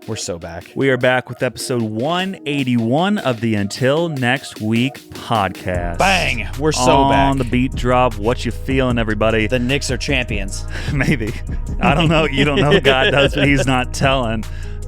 We're so back. We are back with episode 181 of the Until Next Week podcast. Bang! We're so back. On the beat drop. What you feeling, everybody? The Knicks are champions. Maybe. I don't know. You don't know. God does, but he's not telling.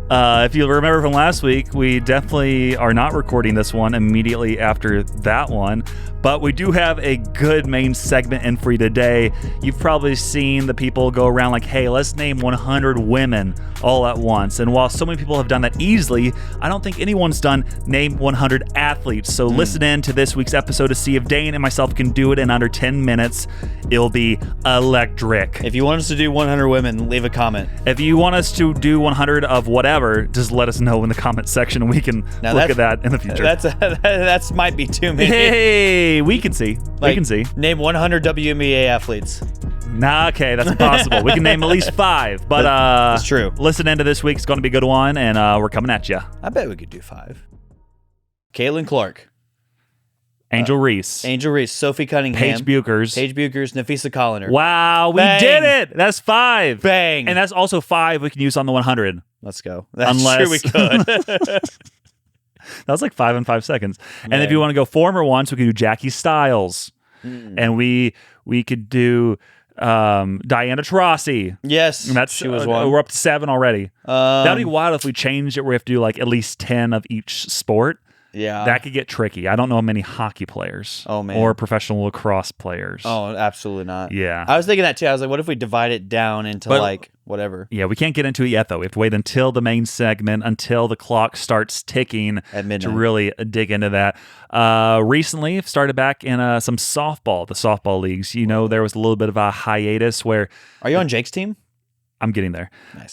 If you remember from last week, we definitely are not recording this one immediately after that one, but we do have a good main segment in for you today. You've probably seen the people go around like, hey, let's name 100 women all at once. And while so many people have done that easily, I don't think anyone's done name 100 athletes. So listen in to this week's episode to see if Dane and myself can do it in under 10 minutes. It'll be electric. If you want us to do 100 women, leave a comment. If you want us to do 100 of whatever, just let us know in the comment section and we can look at that in the future. That's might be too many. Hey, we can see. We can see. Name 100 WNBA athletes. Nah, okay, that's impossible. We can name at least 5, but that's true. Listen into this week. It's going to be a good one, and we're coming at you. I bet we could do 5. Caitlin Clark. Angel Reese, Sophie Cunningham, Paige Buchers, Nafisa Colliner. Wow, we did it! That's 5. Bang! And that's also 5 we can use on the 100. Let's go. That's true, we could. That was like 5 in 5 seconds. And if you want to go former ones, we could do Jackie Stiles, and we could do Diana Taurasi. Yes, and she was one. We're up to 7 already. That'd be wild if we changed it where we have to do like at least 10 of each sport. Yeah, that could get tricky. I don't know many hockey players. Oh man, or professional lacrosse players. Oh, absolutely not. Yeah, I was thinking that too. I was like, what if we divide it down into like whatever? Yeah, we can't get into it yet though. We have to wait until the main segment, until the clock starts ticking at midnight to really dig into that. Recently, I've started back in some softball, the softball leagues. You know, there was a little bit of a hiatus where. Are you on Jake's team? I'm getting there. Nice.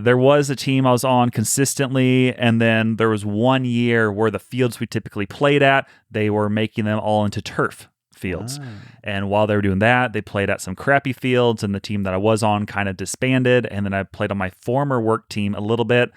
There was a team I was on consistently, and then there was one year where the fields we typically played at, they were making them all into turf fields. And while they were doing that, they played at some crappy fields, and the team that I was on kind of disbanded, and then I played on my former work team a little bit.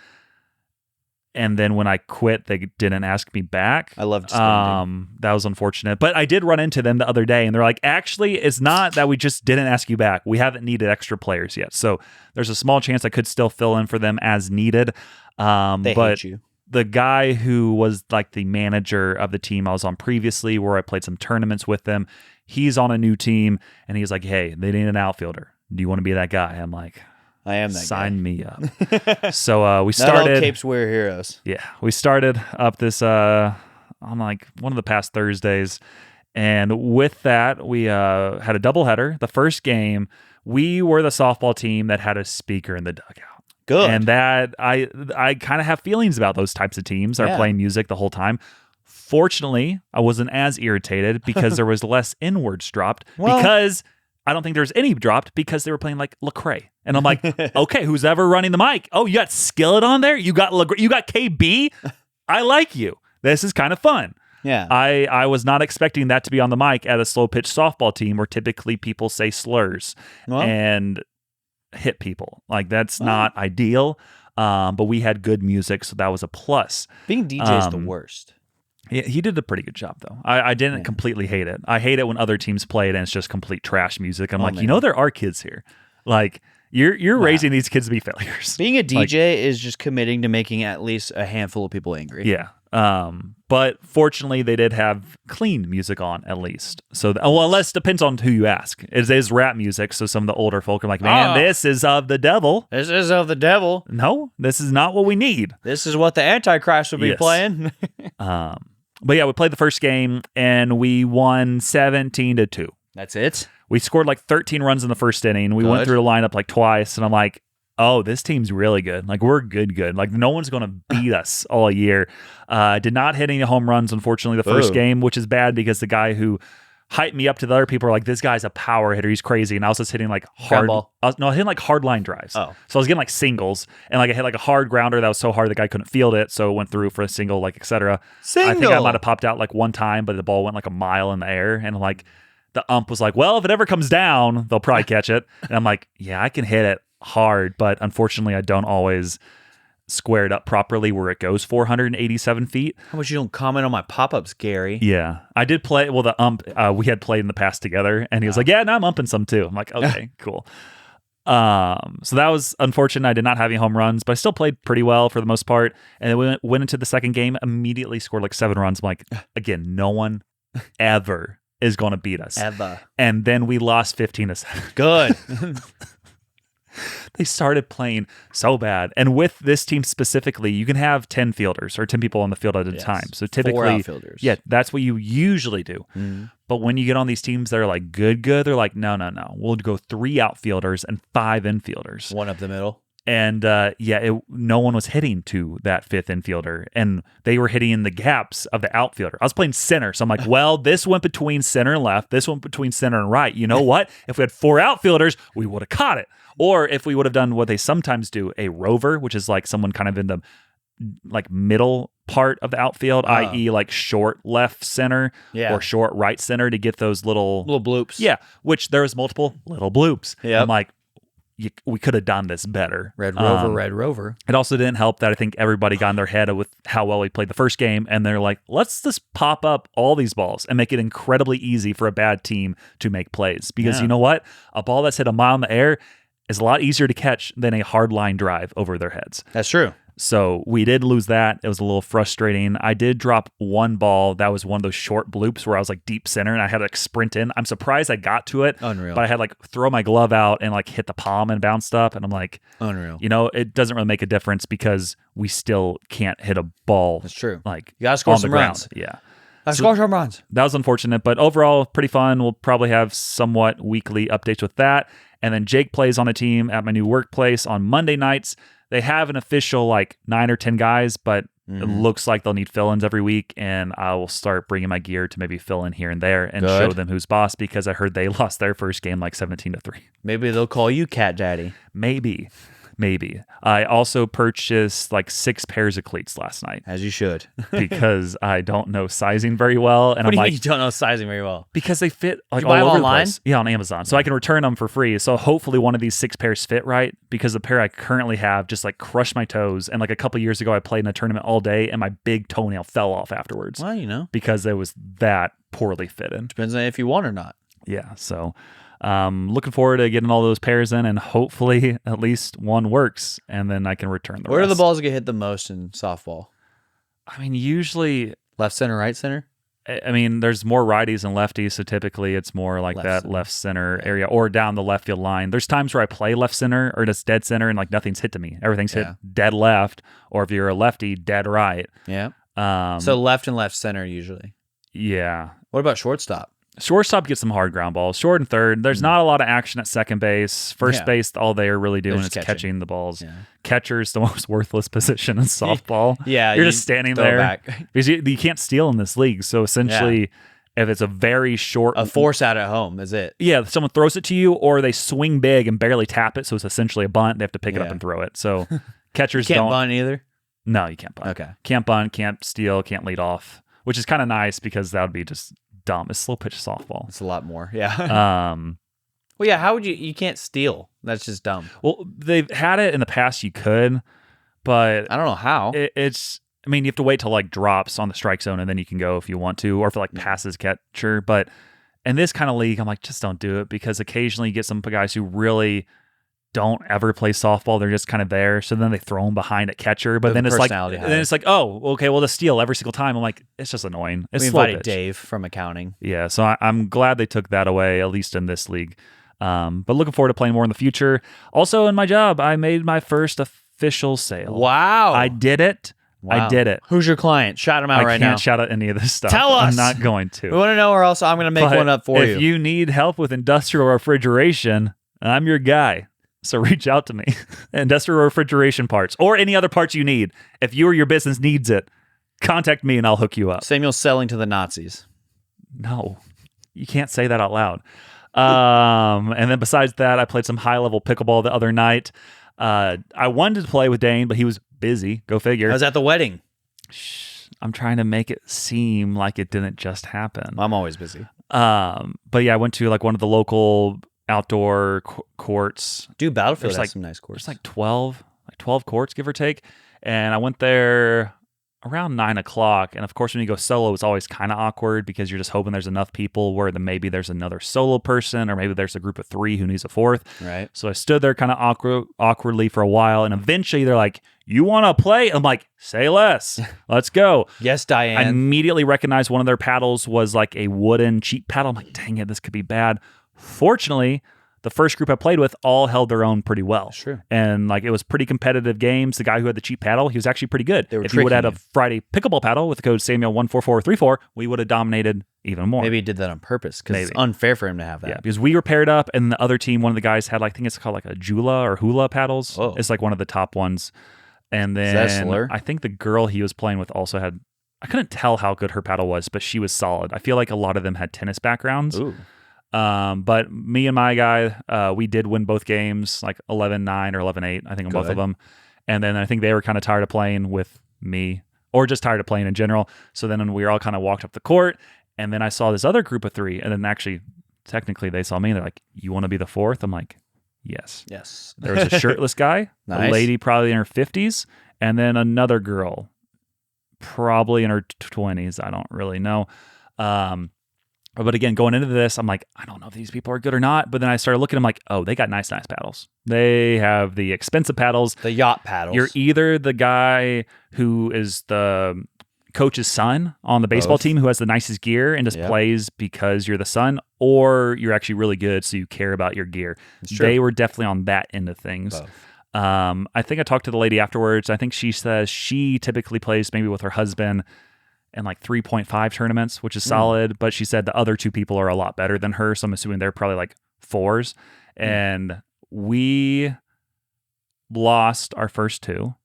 And then when I quit, they didn't ask me back. I love disbanding. That was unfortunate. But I did run into them the other day, and they're like, actually, it's not that we just didn't ask you back. We haven't needed extra players yet. So there's a small chance I could still fill in for them as needed. They hate you. The guy who was like the manager of the team I was on previously, where I played some tournaments with them, he's on a new team, and he's like, hey, they need an outfielder. Do you want to be that guy? I'm like... I am that Sign guy. me up. So we started. Not all capes wear heroes. Yeah, we started up this on like one of the past Thursdays, and with that we had a doubleheader. The first game, we were the softball team that had a speaker in the dugout. Good. And that I kind of have feelings about those types of teams that are playing music the whole time. Fortunately, I wasn't as irritated because there was less inwards dropped because. I don't think there's any dropped because they were playing like Lecrae. And I'm like, okay, who's ever running the mic? Oh, you got Skillet on there? You got KB? I like you. This is kind of fun. Yeah. I was not expecting that to be on the mic at a slow pitch softball team where typically people say slurs and hit people. Like that's not ideal. But we had good music, so that was a plus. Being DJ is the worst. He did a pretty good job, though. I didn't completely hate it. I hate it when other teams play it and it's just complete trash music. I'm like, man. You know, there are kids here. Like, you're raising these kids to be failures. Being a DJ is just committing to making at least a handful of people angry. Yeah. But fortunately, they did have clean music on, at least. So, unless it depends on who you ask. It is rap music, so some of the older folk are like, man, this is of the devil. This is of the devil. No, this is not what we need. This is what the Antichrist would be playing. But yeah, we played the first game, and we won 17-2. That's it? We scored like 13 runs in the first inning. We went through the lineup like twice, and I'm like, oh, this team's really good. Like, we're good. Like, no one's going to beat us all year. Did not hit any home runs, unfortunately, the first game, which is bad because the guy who hyped me up to the other people are like, this guy's a power hitter. He's crazy. And I was just hitting like hard ball. I was hitting like hard line drives. So I was getting like singles, and like I hit like a hard grounder that was so hard the guy couldn't field it. So it went through for a single, like etc. I think I might have popped out like one time, but the ball went like a mile in the air, and like the ump was like, well, if it ever comes down, they'll probably catch it. And I'm like, yeah, I can hit it hard, but unfortunately I don't always square it up properly where it goes 487 feet. How much you don't comment on my pop-ups, Gary? Yeah. I did play, the ump, we had played in the past together, and he was like, yeah, now I'm umping some too. I'm like, okay, cool. So that was unfortunate. I did not have any home runs, but I still played pretty well for the most part. And then we went into the second game, immediately scored like 7 runs. I'm like, again, no one ever is going to beat us. Ever. And then we lost 15-7. Good. They started playing so bad. And with this team specifically, you can have 10 fielders or 10 people on the field at a time. So typically, 4 outfielders. Yeah, that's what you usually do. But when you get on these teams that are like good, they're like, no. We'll go 3 outfielders and 5 infielders. 1 up the middle. And no one was hitting to that 5th infielder, and they were hitting in the gaps of the outfielder. I was playing center, so I'm like, well, this went between center and left, this went between center and right. You know what? If we had 4 outfielders, we would have caught it. Or if we would have done what they sometimes do, a rover, which is like someone kind of in the like middle part of the outfield, i.e. like short left center or short right center to get those little bloops. Yeah, which there was multiple little bloops. Yeah, I'm like, we could have done this better. Red Rover. It also didn't help that I think everybody got in their head with how well we played the first game, and they're like, let's just pop up all these balls and make it incredibly easy for a bad team to make plays. Because you know what? A ball that's hit a mile in the air is a lot easier to catch than a hard line drive over their heads. That's true. So we did lose that. It was a little frustrating. I did drop 1 ball. That was one of those short bloops where I was like deep center and I had to like sprint in. I'm surprised I got to it. Unreal. But I had like throw my glove out and like hit the palm and bounced up. And I'm like, unreal. You know, it doesn't really make a difference because we still can't hit a ball. That's true. Like you gotta score some runs. Yeah. Score some runs. That was unfortunate, but overall pretty fun. We'll probably have somewhat weekly updates with that. And then Jake plays on a team at my new workplace on Monday nights. They have an official like 9 or 10 guys, but it looks like they'll need fill-ins every week, and I will start bringing my gear to maybe fill in here and there and show them who's boss, because I heard they lost their first game like 17-3. Maybe they'll call you Cat Daddy. Maybe. I also purchased like 6 pairs of cleats last night. As you should. Because I don't know sizing very well. And what I'm do you like, mean you don't know sizing very well? Because they fit like you buy all them over online? the place. Yeah, on Amazon. So I can return them for free. So hopefully one of these 6 pairs fit right, because the pair I currently have just like crushed my toes. And like a couple years ago, I played in a tournament all day and my big toenail fell off afterwards. Well, you know. Because it was that poorly fitted. Depends on if you want or not. Yeah, so looking forward to getting all those pairs in, and hopefully at least one works, and then I can return the Where rest. do the balls get hit the most in softball? I mean, usually left center, right center? I mean, there's more righties and lefties, so typically it's more like left center area or down the left field line. There's times where I play left center or just dead center and like nothing's hit to me. Everything's hit dead left, or if you're a lefty, dead right. Yeah. So left and left center usually. Yeah. What about shortstop? Shortstop gets some hard ground balls. Short and third, there's not a lot of action at second base. First base, all they are really doing is catching the balls. Yeah. Catcher's the most worthless position in softball. Yeah, you're just standing there because you can't steal in this league. So essentially, if it's a very short, a force out at home is it? Yeah, someone throws it to you, or they swing big and barely tap it, so it's essentially a bunt. They have to pick it up and throw it. So catchers can't bunt either. No, you can't bunt. Okay, can't bunt, can't steal, can't lead off, which is kind of nice because that would be just dumb. It's slow pitch softball. It's a lot more. Yeah. Well, yeah. How would you can't steal? That's just dumb. Well, they've had it in the past. You could, but I don't know how. I mean, you have to wait till like drops on the strike zone, and then you can go if you want to, or if it like passes catcher. But in this kind of league, I'm like, just don't do it, because occasionally you get some guys who really don't ever play softball. They're just kind of there. So then they throw them behind at catcher, but then it's like, oh, okay, well, the steal every single time. I'm like, it's just annoying. It's we invited Dave from accounting. Yeah, so I'm glad they took that away, at least in this league. But looking forward to playing more in the future. Also, in my job, I made my first official sale. Wow. I did it. Wow. I did it. Who's your client? Shout him out right now. I can't shout out any of this stuff. Tell us. I'm not going to. We want to know, or else I'm going to make one up for you. If you need help with industrial refrigeration, I'm your guy. So reach out to me. Industrial refrigeration parts, or any other parts you need. If you or your business needs it, contact me and I'll hook you up. Samuel's selling to the Nazis. No, you can't say that out loud. And then besides that, I played some high-level pickleball the other night. I wanted to play with Dane, but he was busy. Go figure. I was at the wedding. Shh, I'm trying to make it seem like it didn't just happen. I'm always busy. But yeah, I went to like one of the local outdoor courts. Dude, Battlefield has some nice courts. There's like 12 courts, give or take. And I went there around 9 o'clock. And of course, when you go solo, it's always kind of awkward because you're just hoping there's enough people where maybe there's another solo person, or maybe there's a group of 3 who needs a 4th. Right. So I stood there kind of awkwardly for a while. And eventually they're like, you want to play? I'm like, say less. Let's go. Yes, Diane. I immediately recognized one of their paddles was like a wooden cheap paddle. I'm like, dang it, this could be bad. Fortunately, the first group I played with all held their own pretty well. Sure. And like it was pretty competitive games. The guy who had the cheap paddle, he was actually pretty good. If you would have had a Friday pickleball paddle with the code Samuel14434, we would have dominated even more. Maybe he did that on purpose because it's unfair for him to have that. Yeah, because we were paired up, and the other team, one of the guys had, like, I think it's called like a Jula or Hula paddles. Oh. It's like one of the top ones. And then Is that a slur? I think the girl he was playing with also had, I couldn't tell how good her paddle was, but she was solid. I feel like a lot of them had tennis backgrounds. Ooh. But me and my guy, we did win both games, like 11-9 or 11-8, I think, on both of them. And then I think they were kind of tired of playing with me, or just tired of playing in general. So then we all kind of walked up the court, and then I saw this other group of 3, and then actually, technically, they saw me, and they're like, you want to be the 4th? I'm like, yes. Yes. There was a shirtless guy, Nice. a lady probably in her 50s, and then another girl, probably in her 20s. I don't really know. But again, going into this, I'm like, I don't know if these people are good or not. But then I started looking, I'm like, oh, they got nice paddles. They have the expensive paddles. The yacht paddles. You're either the guy who is the coach's son on the baseball team who has the nicest gear and just plays because you're the son, or you're actually really good so you care about your gear. They were definitely on that end of things. Both. I think I talked to the lady afterwards. I think she says she typically plays maybe with her husband in like 3.5 tournaments, which is solid. But she said the other 2 people are a lot better than her. So I'm assuming they're probably like 4s. And we lost our first 2.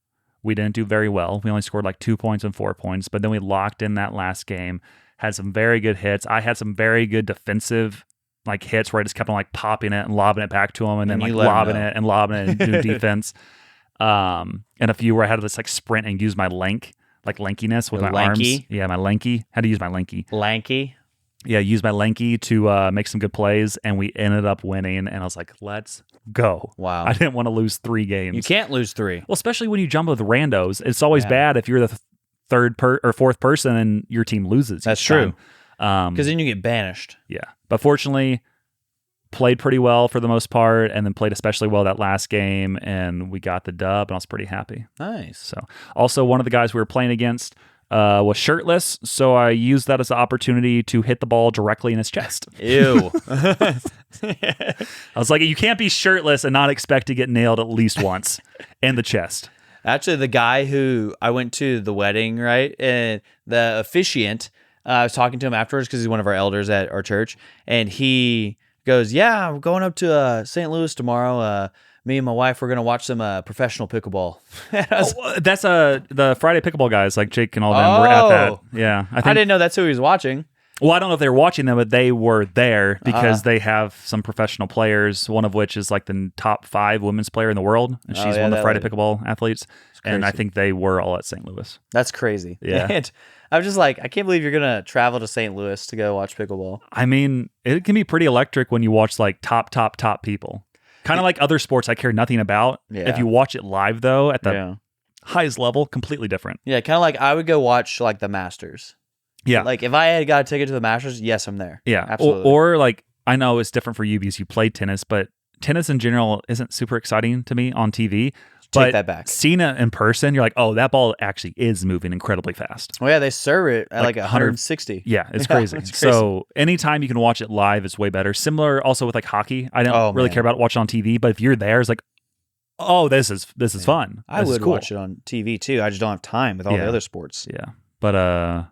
We didn't do very well. We only scored like 2 points and 4 points. But then we locked in that last game, had some very good hits. I had some very good defensive like hits where I just kept on like popping it and lobbing it back to him, and then like lobbing it and doing defense. And a few where I had to just like sprint and use my lankiness with my arms. Yeah, my lanky. Had to use my lanky. Lanky. Yeah, use my lanky to make some good plays, and we ended up winning. And I was like, let's go. Wow. I didn't want to lose 3 games. You can't lose 3. Well, especially when you jump with randos. It's always bad if you're the 3rd or 4th person and your team loses. That's true. Because then you get banished. Yeah. But fortunately, played pretty well for the most part, and then played especially well that last game, and we got the dub, and I was pretty happy. Nice. So, also one of the guys we were playing against was shirtless, so I used that as an opportunity to hit the ball directly in his chest. Ew. I was like, you can't be shirtless and not expect to get nailed at least once in the chest. Actually, the guy who I went to the wedding, right, and the officiant, I was talking to him afterwards because he's one of our elders at our church, and he goes, yeah, I'm going up to St. Louis tomorrow. Me and my wife, we're going to watch some professional pickleball. That's the Friday pickleball guys, like Jake and all them were at that. Yeah. I didn't know that's who he was watching. Well, I don't know if they were watching them, but they were there because they have some professional players, one of which is like the top 5 women's player in the world. And she's one of the Friday pickleball athletes. And I think they were all at St. Louis. That's crazy. Yeah. And I was just like, I can't believe you're going to travel to St. Louis to go watch pickleball. I mean, it can be pretty electric when you watch like top people. Kind of like other sports I care nothing about. Yeah. If you watch it live, though, at the highest level, completely different. Yeah, kind of like I would go watch like the Masters. Yeah. Like if I had got a ticket to the Masters, yes, I'm there. Yeah. Absolutely. Or like, I know it's different for you because you played tennis, but tennis in general isn't super exciting to me on TV. Take that back. Seeing it in person, you're like, oh, that ball actually is moving incredibly fast. Oh, yeah, they serve it at like 160. Yeah, it's crazy. It's crazy. So anytime you can watch it live, it's way better. Similar also with like hockey. I don't really care about watching on TV, but if you're there, it's like, oh, this is fun. I would watch it on TV too. I just don't have time with all the other sports. Yeah. But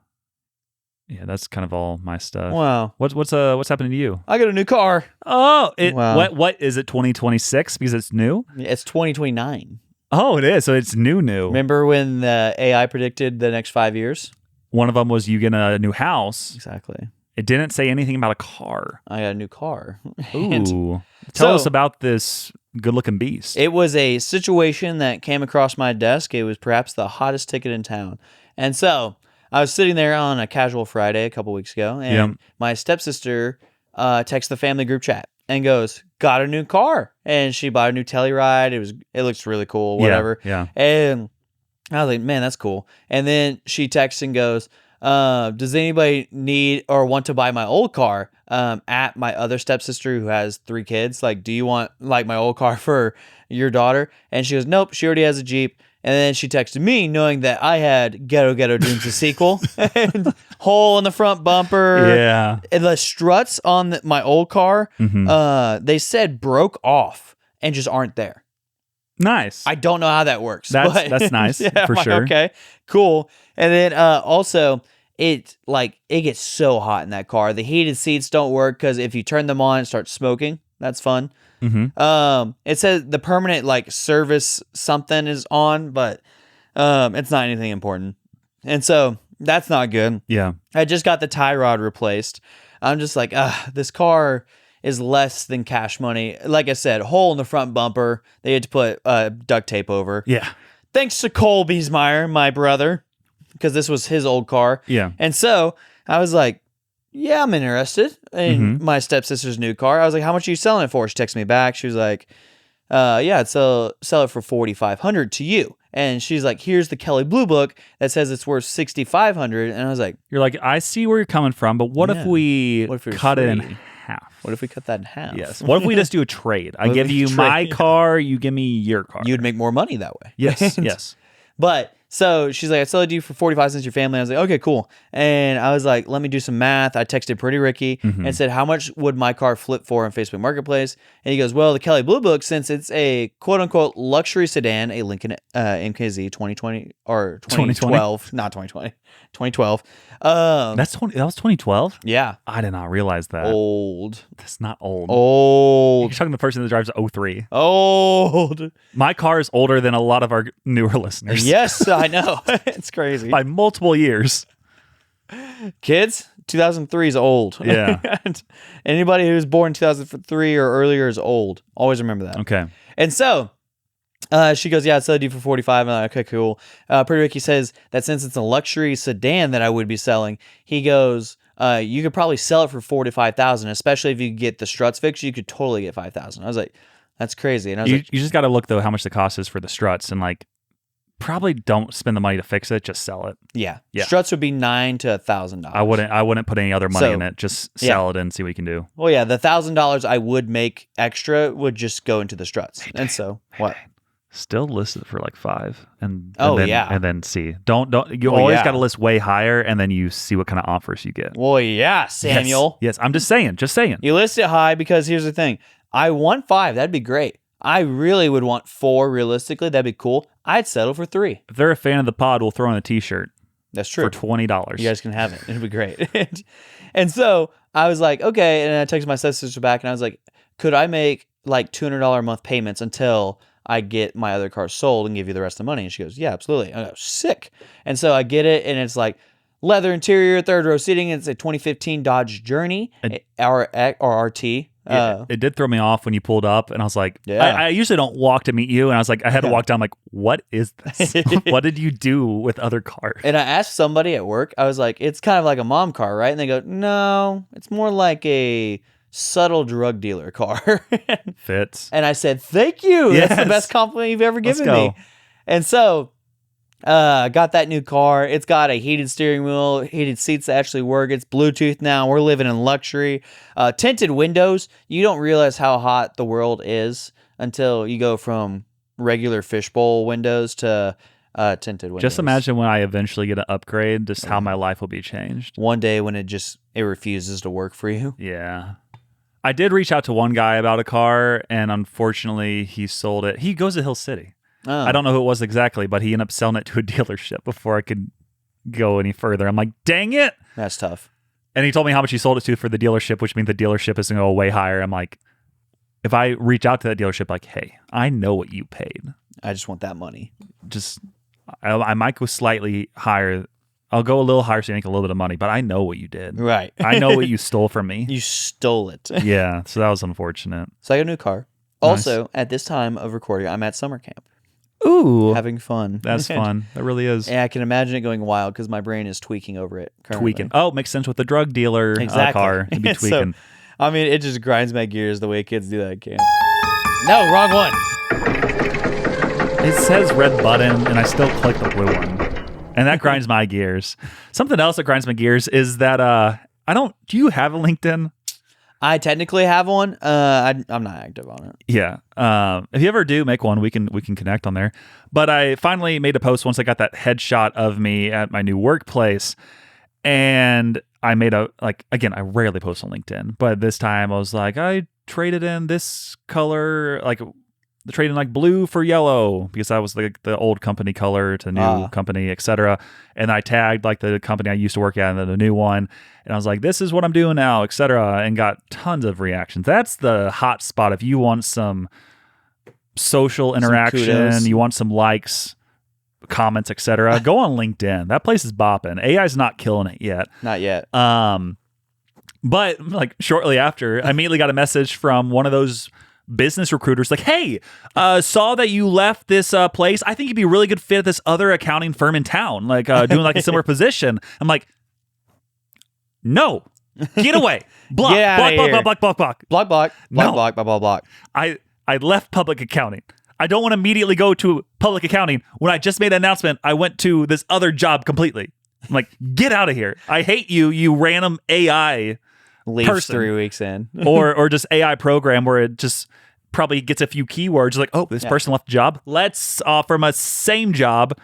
yeah, that's kind of all my stuff. Wow. What's happening to you? I got a new car. Oh, what is it 2026 because it's new? It's 2029. Oh, it is. So it's new. Remember when the AI predicted the next 5 years? One of them was you get a new house. Exactly. It didn't say anything about a car. I got a new car. Ooh. Tell us about this good-looking beast. It was a situation that came across my desk. It was perhaps the hottest ticket in town. And so I was sitting there on a casual Friday a couple weeks ago, and my stepsister texts the family group chat and goes, got a new car. And she bought a new Telluride. It looks really cool, whatever. Yeah. And I was like, man, that's cool. And then she texts and goes, does anybody need or want to buy my old car? At my other stepsister who has 3 kids. Like, do you want like my old car for your daughter? And she goes, nope, she already has a Jeep. And then she texted me knowing that I had Ghetto Dreams, the sequel, and hole in the front bumper. Yeah. And the struts on my old car, they said broke off and just aren't there. Nice. I don't know how that works. That's nice, for sure. Okay, cool. And then also, it gets so hot in that car. The heated seats don't work because if you turn them on, it starts smoking. That's fun. It says the permanent like service something is on, but it's not anything important. And so that's not good. Yeah. I just got the tie rod replaced. I'm just like, this car is less than cash money. Like I said, hole in the front bumper. They had to put duct tape over. Yeah. Thanks to Cole Biesmeyer, my brother, because this was his old car. Yeah. And so I was like, yeah, I'm interested in my stepsister's new car. I was like, how much are you selling it for? She texted me back. She was like, yeah, I'd sell it for $4,500 to you. And she's like, here's the Kelly Blue Book that says it's worth $6,500. And I was like, you're like, I see where you're coming from, but what if we cut it in half? What if we cut that in half? Yes. What if we just do a trade? I give you my car, you give me your car. You'd make more money that way. Yes. Yes. But so she's like, I sell it to you for 45 cents your family. I was like, okay, cool. And I was like, let me do some math. I texted Pretty Ricky and said, how much would my car flip for on Facebook Marketplace? And he goes, well, the Kelly Blue Book, since it's a quote unquote luxury sedan, a Lincoln MKZ 2020 or 2012, not 2020, 2012. That was 2012? Yeah. I did not realize that. Old. That's not old. Old. You're talking the person that drives 03. Old. My car is older than a lot of our newer listeners. Yes, I know. It's crazy. By multiple years. Kids, 2003 is old. Yeah. Anybody who's born 2003 or earlier is old. Always remember that. Okay. And so she goes, yeah, I'd sell it to you for 45. I'm like, okay, cool. Pretty Ricky says that since it's a luxury sedan that I would be selling, he goes, you could probably sell it for $45,000, especially if you get the struts fixed. You could totally get $5,000. I was like, that's crazy. And I was you just got to look though how much the cost is for the struts, and like probably don't spend the money to fix it. Just sell it. Yeah. Struts would be $9,000 to $1,000. I wouldn't put any other money in it. Just sell it and see what you can do. Well, yeah, the $1,000 I would make extra would just go into the struts. Hey, and so what? Still list it for like 5 and then see. Don't you always got to list way higher and then you see what kind of offers you get. Well, yeah, Samuel. Yes, I'm just saying. You list it high because here's the thing. I want 5. That'd be great. I really would want 4 realistically. That'd be cool. I'd settle for 3. If they're a fan of the pod, we'll throw in a t-shirt. That's true. For $20. You guys can have it. It'd be great. And so I was like, okay. And I texted my stepsister back and I was like, could I make like $200 a month payments until I get my other car sold and give you the rest of the money? And she goes, yeah, absolutely. I go, sick. And so I get it. And it's like leather interior, 3rd row seating. It's a 2015 Dodge Journey or RT. It did throw me off when you pulled up, and I was like, I usually don't walk to meet you, and I was like, I had to walk down, like, what is this? What did you do with other cars? And I asked somebody at work, I was like, it's kind of like a mom car, right? And they go, no, it's more like a subtle drug dealer car. Fits. And I said, thank you. Yes. That's the best compliment you've ever given me. And so got that new car. It's got a heated steering wheel, heated seats that actually work. It's Bluetooth now. We're living in luxury. Tinted windows. You don't realize how hot the world is until you go from regular fishbowl windows to tinted windows. Just imagine when I eventually get an upgrade, just how my life will be changed. One day when it refuses to work for you. Yeah. I did reach out to one guy about a car, and unfortunately he sold it. He goes to Hill City. Oh. I don't know who it was exactly, but he ended up selling it to a dealership before I could go any further. I'm like, dang it. That's tough. And he told me how much he sold it to for the dealership, which means the dealership is going to go way higher. I'm like, if I reach out to that dealership, like, hey, I know what you paid. I just want that money. I might go slightly higher. I'll go a little higher so you make a little bit of money, but I know what you did. Right. I know what you stole from me. You stole it. Yeah, so that was unfortunate. So I got a new car. Nice. Also, at this time of recording, I'm at summer camp. Ooh. Having fun. That's fun. That really is. Yeah, I can imagine it going wild because my brain is tweaking over it currently. Tweaking. Oh, makes sense with the drug dealer car. It'd be tweaking. So, I mean, it just grinds my gears the way kids do that at camp. No, wrong one. It says red button, and I still click the blue one. And that grinds my gears. Something else that grinds my gears is that do you have a LinkedIn? I technically have one. I'm not active on it. Yeah. If you ever do make one, we can connect on there. But I finally made a post once I got that headshot of me at my new workplace. And I made again, I rarely post on LinkedIn, but this time I was like, I traded in this color, trading like blue for yellow, because that was like the old company color to new company, etc. And I tagged like the company I used to work at and then the new one. And I was like, this is what I'm doing now, etc. And got tons of reactions. That's the hot spot. If you want some social interaction, you want some likes, comments, etc., go on LinkedIn. That place is bopping. AI's not killing it yet. Not yet. But like shortly after, I immediately got a message from one of those business recruiters like, hey, saw that you left this place. I think you'd be a really good fit at this other accounting firm in town, like doing like a similar position. I'm like, no, get away. Block, block. I left public accounting. I don't want to immediately go to public accounting when I just made an announcement. I went to this other job completely. I'm like, get out of here. I hate you, you random AI leaves person. 3 weeks in. or just AI program where it just probably gets a few keywords like, oh, this person left a job. Let's offer them a same job,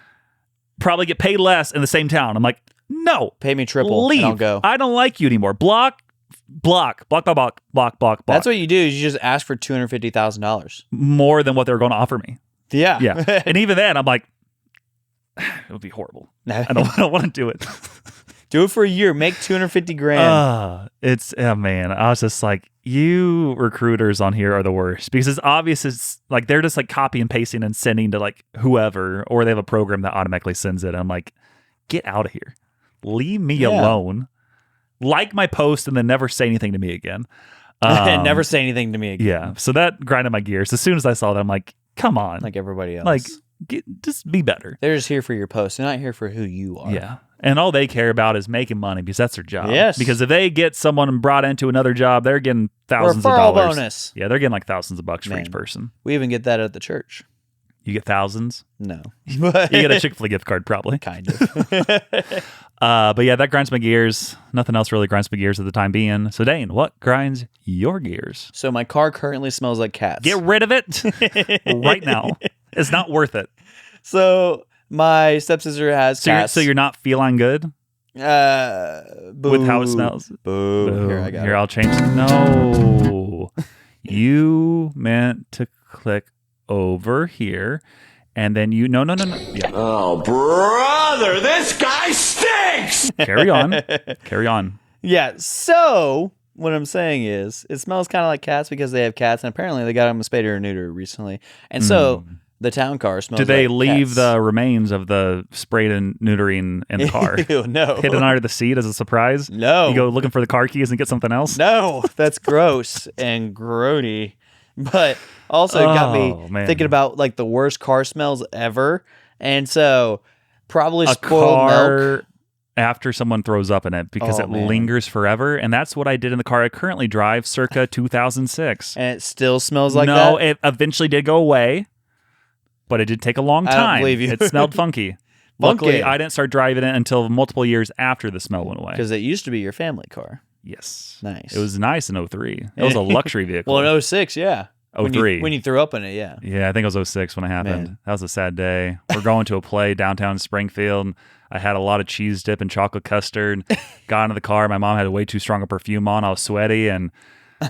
probably get paid less in the same town. I'm like, no. Pay me triple. Leave. And I'll go. I don't like you anymore. Block. That's what you do is you just ask for $250,000. More than what they're going to offer me. Yeah. And even then, I'm like, it would be horrible. I don't want to do it. Do it for a year. Make $250,000. Man. I was just like, you recruiters on here are the worst, because it's obvious it's like they're just like copy and pasting and sending to like whoever, or they have a program that automatically sends it. And I'm like, get out of here. Leave me alone. Like my post and then never say anything to me again. Never say anything to me again. Yeah. So that grinded my gears. As soon as I saw that, I'm like, come on. Like everybody else. Like, just be better. They're just here for your post. They're not here for who you are. Yeah. And all they care about is making money, because that's their job. Yes. Because if they get someone brought into another job, they're getting thousands of dollars. Bonus. Yeah, they're getting like thousands of bucks for each person. We even get that at the church. You get thousands? No. You get a Chick-fil-A gift card, probably. Kind of. But yeah, that grinds my gears. Nothing else really grinds my gears at the time being. So Dane, what grinds your gears? So my car currently smells like cats. Get rid of it right now. It's not worth it. So my stepsister has cats. So you're not feeling good? Boo. With how it smells? Boo. Here, I got Here, it. I'll change it. No. You meant to click over here, and then you... No. Yeah. Oh, brother, this guy stinks! Carry on. Yeah, so what I'm saying is it smells kind of like cats because they have cats, and apparently they got them a spayed or neuter recently. And so the town car smells like Do they leave cats. the remains of the sprayed and neutering in the car? Ew, no. Hidden under the seat as a surprise? No. You go looking for the car keys and get something else? No, that's gross and grody. But also it got me thinking about like the worst car smells ever. And so probably spoiled milk. After someone throws up in it, because it lingers forever. And that's what I did in the car I currently drive circa 2006. And it still smells like that? No, it eventually did go away, but it did take a long time. I don't believe you. It smelled funky. Luckily, I didn't start driving it until multiple years after the smell went away. Because it used to be your family car. Yes. Nice. It was nice in 03. It was a luxury vehicle. Well, in 06, yeah. 03. When you threw up in it, yeah. Yeah, I think it was 06 when it happened. Man. That was a sad day. We're going to a play downtown Springfield. I had a lot of cheese dip and chocolate custard. Got into the car. My mom had way too strong a perfume on. I was sweaty, and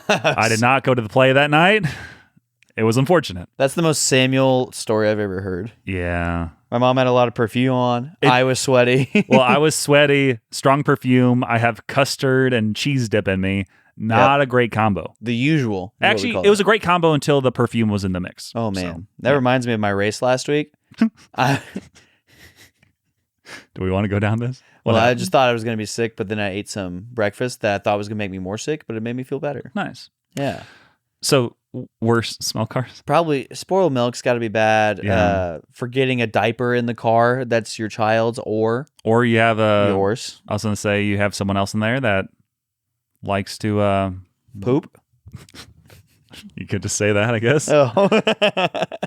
I did not go to the play that night. It was unfortunate. That's the most Samuel story I've ever heard. Yeah. My mom had a lot of perfume on. I was sweaty. Well, I was sweaty, strong perfume. I have custard and cheese dip in me. Not a great combo. The usual. Actually, it was a great combo until the perfume was in the mix. Oh, man. That reminds me of my race last week. Do we want to go down this? I just thought I was going to be sick, but then I ate some breakfast that I thought was going to make me more sick, but it made me feel better. Nice. Yeah. So, worse smell cars? Probably spoiled milk's got to be bad. Yeah. Forgetting a diaper in the car that's your child's or you have yours. I was going to say you have someone else in there that likes to poop. You could just say that, I guess. Oh.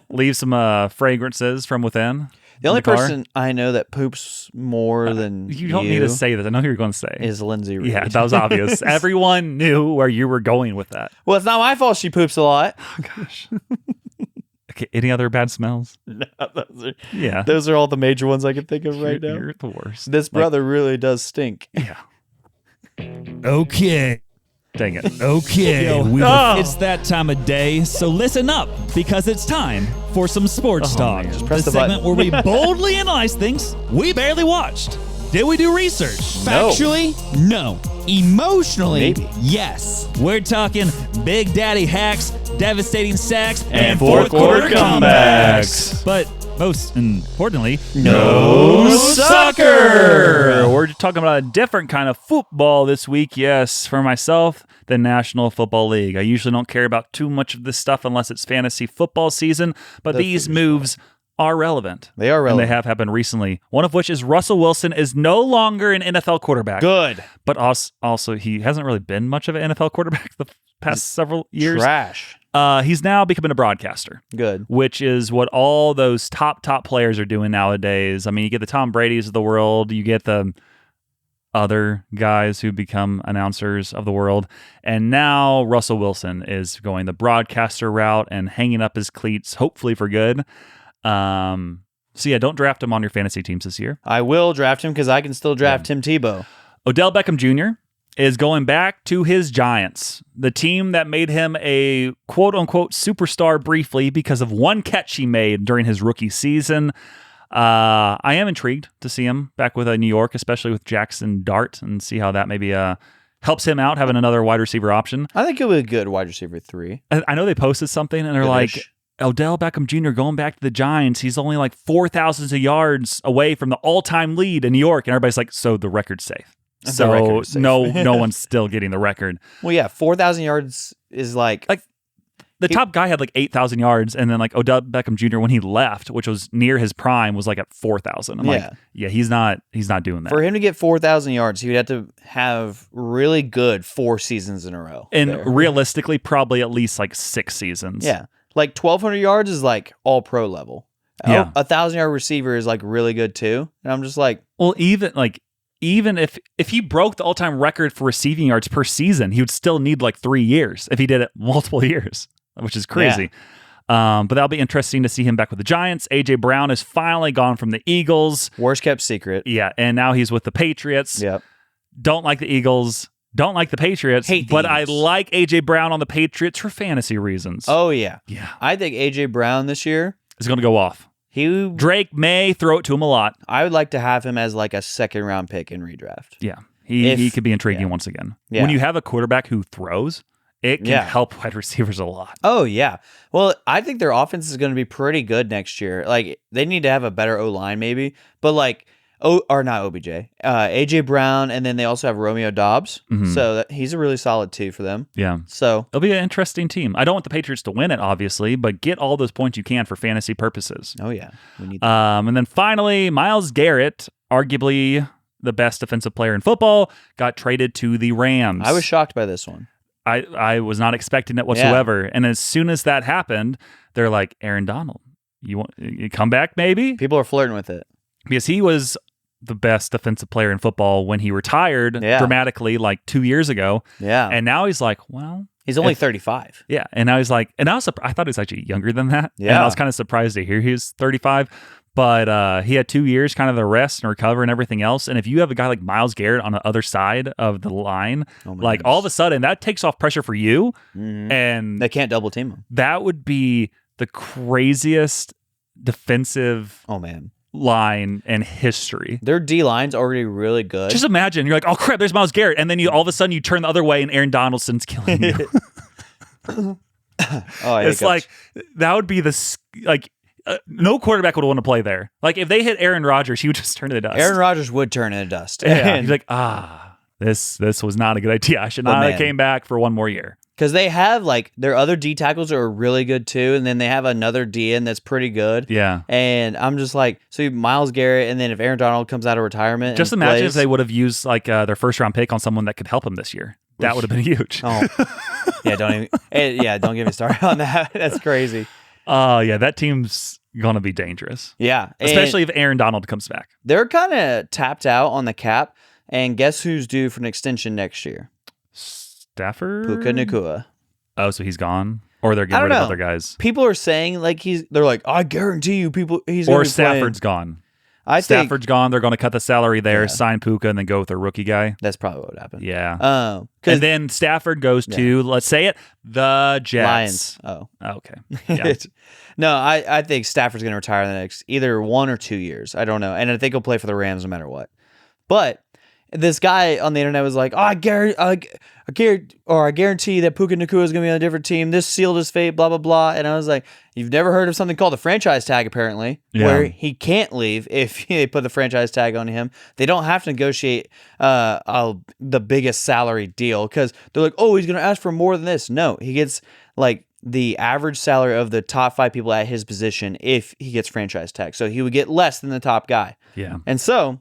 Leave some fragrances from within. The only car. person I know that poops more than you don't need to say this. I know who you're going to say. is Lindsay Reed. Yeah, that was obvious. Everyone knew where you were going with that. Well, it's not my fault she poops a lot. Oh, gosh. Okay, any other bad smells? No, Those are all the major ones I can think of right now. You're the worst. This brother really does stink. Yeah. Okay. Dang it. Okay. It's that time of day, so listen up, because it's time for some sports talk. man. Just press the the segment button. where we boldly analyze things we barely watched. Did we do research? No. Factually, no. Emotionally, Maybe. yes. We're talking Big Daddy hacks, devastating sacks, And fourth quarter comebacks. But most importantly, No soccer. We're talking about a different kind of football this week. Yes, for myself, the National Football League. I usually don't care about too much of this stuff unless it's fantasy football season, but these moves are relevant. They are relevant. And they have happened recently. One of which is Russell Wilson is no longer an NFL quarterback. Good. But also he hasn't really been much of an NFL quarterback the past several years. Trash. He's now becoming a broadcaster. Good. Which is what all those top players are doing nowadays. I mean, you get the Tom Brady's of the world, you get the other guys who become announcers of the world, and now Russell Wilson is going the broadcaster route and hanging up his cleats, hopefully for good. So yeah, don't draft him on your fantasy teams this year. I will draft him because I can still draft Tim Tebow. Odell Beckham Jr. is going back to his Giants, the team that made him a quote-unquote superstar briefly because of one catch he made during his rookie season. I am intrigued to see him back with New York, especially with Jackson Dart, and see how that maybe helps him out, having another wide receiver option. I think he'll be a good wide receiver 3. I know they posted something, and they're Good-ish. like, Odell Beckham Jr. going back to the Giants, he's only like 4,000 yards away from the all-time lead in New York, and everybody's like, so the record's safe. The record is safe. no one's still getting the record. Well, yeah, 4,000 yards is like The top guy had like 8,000 yards, and then like Odell Beckham Jr. when he left, which was near his prime, was like at 4,000. I'm like, yeah, he's not doing that. for him to get 4,000 yards, he would have to have really good 4 seasons in a row. And there. realistically, probably at least like 6 seasons. Yeah, like 1,200 yards is like all pro level. Yeah. A 1,000-yard receiver is like really good too. And I'm just like, Well, even if he broke the all-time record for receiving yards per season, he would still need like 3 years if he did it multiple years, which is crazy. But that'll be interesting to see him back with the Giants. A.J. Brown is finally gone from the Eagles. worst kept secret. Yeah, and now he's with the Patriots. Yep. Don't like the Eagles. Don't like the Patriots. Hate the but Eagles. I like A.J. Brown on the Patriots for fantasy reasons. Oh yeah. Yeah. I think AJ Brown this year, It's going to go off. he Drake may throw it to him a lot. I would like to have him as like a 2nd-round pick in redraft. Yeah. He If- could be intriguing yeah. once again. Yeah. When you have a quarterback who throws, it can Yeah. help wide receivers a lot. Oh yeah. Well, I think their offense is going to be pretty good next year. Like they need to have a better O-line maybe, but like not OBJ, AJ Brown, and then they also have Romeo Dobbs. Mhm. So he's a really solid 2 for them. Yeah. So It'll be an interesting team. I don't want the Patriots to win it, obviously, but get all those points you can for fantasy purposes. oh yeah, we need that. And then finally, Myles Garrett, arguably the best defensive player in football, got traded to the Rams. I was shocked by this one. I was not expecting it whatsoever. And as soon as that happened, they're like, Aaron Donald, you come back maybe? People are flirting with it. Because he was the best defensive player in football when he retired dramatically like 2 years ago. Yeah. And now he's like, well, He's only 35. yeah. And now he's like, and I thought he was actually younger than that. And Yeah. I was kind of surprised to hear he was 35. But he had 2 years kind of to rest and recover and everything else. And if you have a guy like Myles Garrett on the other side of the line, Oh my like goodness. all of a sudden that takes off pressure for you. Mhm. And They can't double team him. that would be the craziest defensive Oh man. line in history. Their D line's already really good. Just imagine, you're like, oh crap, there's Myles Garrett. And then you all of a sudden you turn the other way and Aaron Donaldson's killing you. oh, It's like, that would be no quarterback would want to play there. Like if they hit Aaron Rodgers, he would just turn to the dust. Aaron Rodgers would turn into dust. Yeah, he's like, this was not a good idea. I should not have man. came back for one more year. Because they have like their other D tackles are really good too, and then they have another D in that's pretty good. Yeah. And I'm just like, so Myles Garrett, and then if Aaron Donald comes out of retirement, Just and imagine plays, if they would have used like their first round pick on someone that could help him this year. That would have been huge. Oh, yeah. Don't get me started on that. That's crazy. Yeah, that team's gonna be dangerous. Yeah, especially if Aaron Donald comes back. They're kind of tapped out on the cap, and guess who's due for an extension next year? Stafford? Puka Nacua. Oh, so he's gone, or they're getting rid of other guys. People are saying they're like, I guarantee you, he's gonna or be Stafford's playing. gone. Stafford's gone. They're going to cut the salary there, sign Puka, and then go with a rookie guy. That's probably what would happen. Yeah. And then Stafford goes to, let's say it, the Jets. Lions. Oh. Okay. Yeah. No, I think Stafford's going to retire in the next either 1 or 2 years. I don't know. And I think he'll play for the Rams no matter what. But this guy on the internet was like, I guarantee that Puka Nacua is going to be on a different team. This sealed his fate, blah, blah, blah. And I was like, you've never heard of something called the franchise tag, apparently, where he can't leave if they put the franchise tag on him. They don't have to negotiate the biggest salary deal because they're like, oh, he's going to ask for more than this. No, he gets like the average salary of the top 5 people at his position if he gets franchise tag. So he would get less than the top guy. Yeah. And so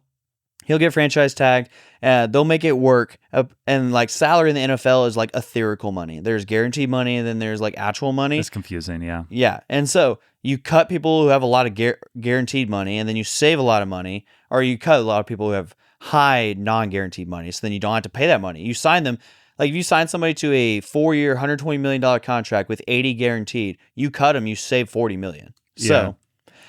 he'll get franchise tagged. They'll make it work. And like salary in the NFL is like etherical money. There's guaranteed money and then there's like actual money. It's confusing, yeah. Yeah. And so you cut people who have a lot of guaranteed money and then you save a lot of money, or you cut a lot of people who have high non-guaranteed money. So then you don't have to pay that money. You sign them. Like if you sign somebody to a 4-year, $120 million contract with 80 guaranteed, you cut them, you save $40 million. So,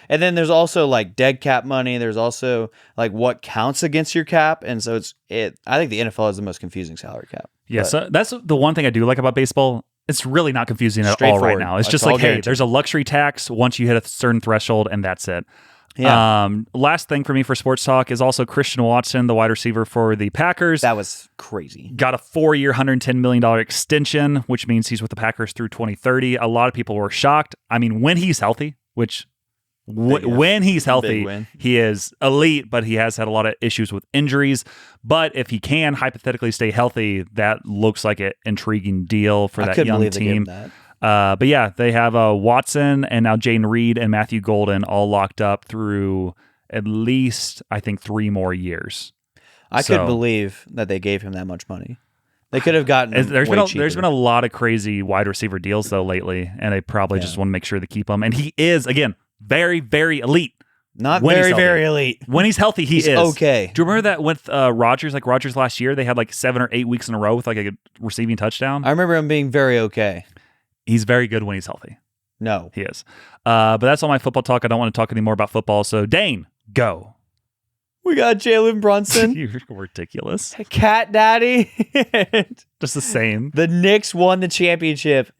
and then there's also like dead cap money. There's also like what counts against your cap. And so I think the NFL is the most confusing salary cap. Yeah. So that's the one thing I do like about baseball. It's really not confusing at all right now. It's just like, hey, there's a luxury tax once you hit a certain threshold and that's it. Yeah. Last thing for me for sports talk is also Christian Watson, the wide receiver for the Packers. That was crazy. Got a 4-year, $110 million extension, which means he's with the Packers through 2030. A lot of people were shocked. I mean, when he's healthy, which when he's healthy, he is elite, but he has had a lot of issues with injuries. But if he can hypothetically stay healthy, that looks like an intriguing deal for that young team. But yeah, they have Watson and now Jayden Reed and Matthew Golden all locked up through at least, I think, 3 more years. I couldn't believe that they gave him that much money. They could have gotten him there's been a lot of crazy wide receiver deals, though, lately, and they probably just want to make sure they keep him. And he is, again, very, very elite. Not very, very elite. When he's healthy, he's okay. Do you remember that with Rodgers? Like Rodgers last year, they had like 7 or 8 weeks in a row with like a receiving touchdown. I remember him being very okay. He's very good when he's healthy. No. He is. But that's all my football talk. I don't want to talk anymore about football. So, Dane, go. We got Jalen Brunson. You're ridiculous. Cat Daddy. Just the same. The Knicks won the championship.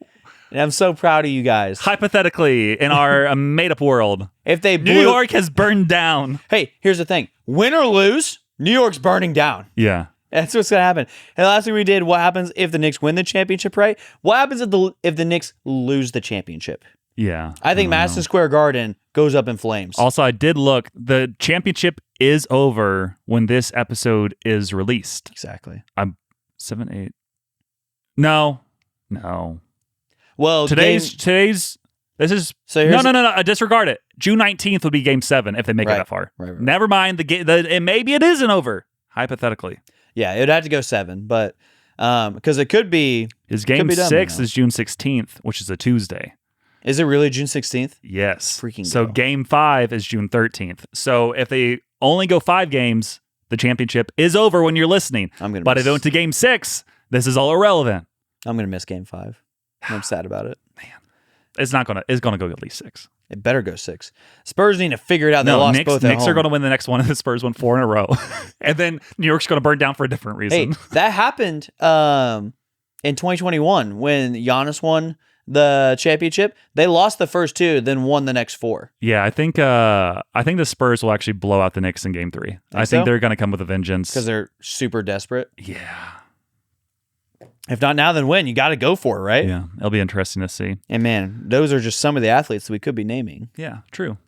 And I'm so proud of you guys. Hypothetically, in our made-up world, if they New York has burned down. Hey, here's the thing. Win or lose, New York's burning down. Yeah. That's what's going to happen. And last week we did what happens if the Knicks win the championship, right? What happens if the Knicks lose the championship? Yeah. I think Madison Square Garden goes up in flames. Also, I did look. The championship is over when this episode is released. Exactly. I'm 7, 8. No. Well, today's this is no. Disregard it. June 19th would be Game 7 if they make it that far. Right. Never mind and maybe it isn't over. Hypothetically. Yeah, it would have to go 7, but because it could be. His Game 6 is June 16th, which is a Tuesday. Is it really June 16th? Yes. Freaking So Game 5 is June 13th. So if they only go 5 games, the championship is over when you're listening. But if it went to Game 6, this is all irrelevant. I'm gonna miss Game 5. I'm sad about it. Man, it's gonna go at least 6. It better go 6. Spurs need to figure it out. They lost both at home. Knicks are going to win the next one, and the Spurs won 4 in a row. And then New York's going to burn down for a different reason. Hey, that happened in 2021 when Giannis won the championship. They lost the first 2, then won the next 4. Yeah, I think the Spurs will actually blow out the Knicks in Game 3. I think they're going to come with a vengeance because they're super desperate. Yeah. If not now, then when? You got to go for it, right? Yeah, it'll be interesting to see. And man, those are just some of the athletes that we could be naming. Yeah, true.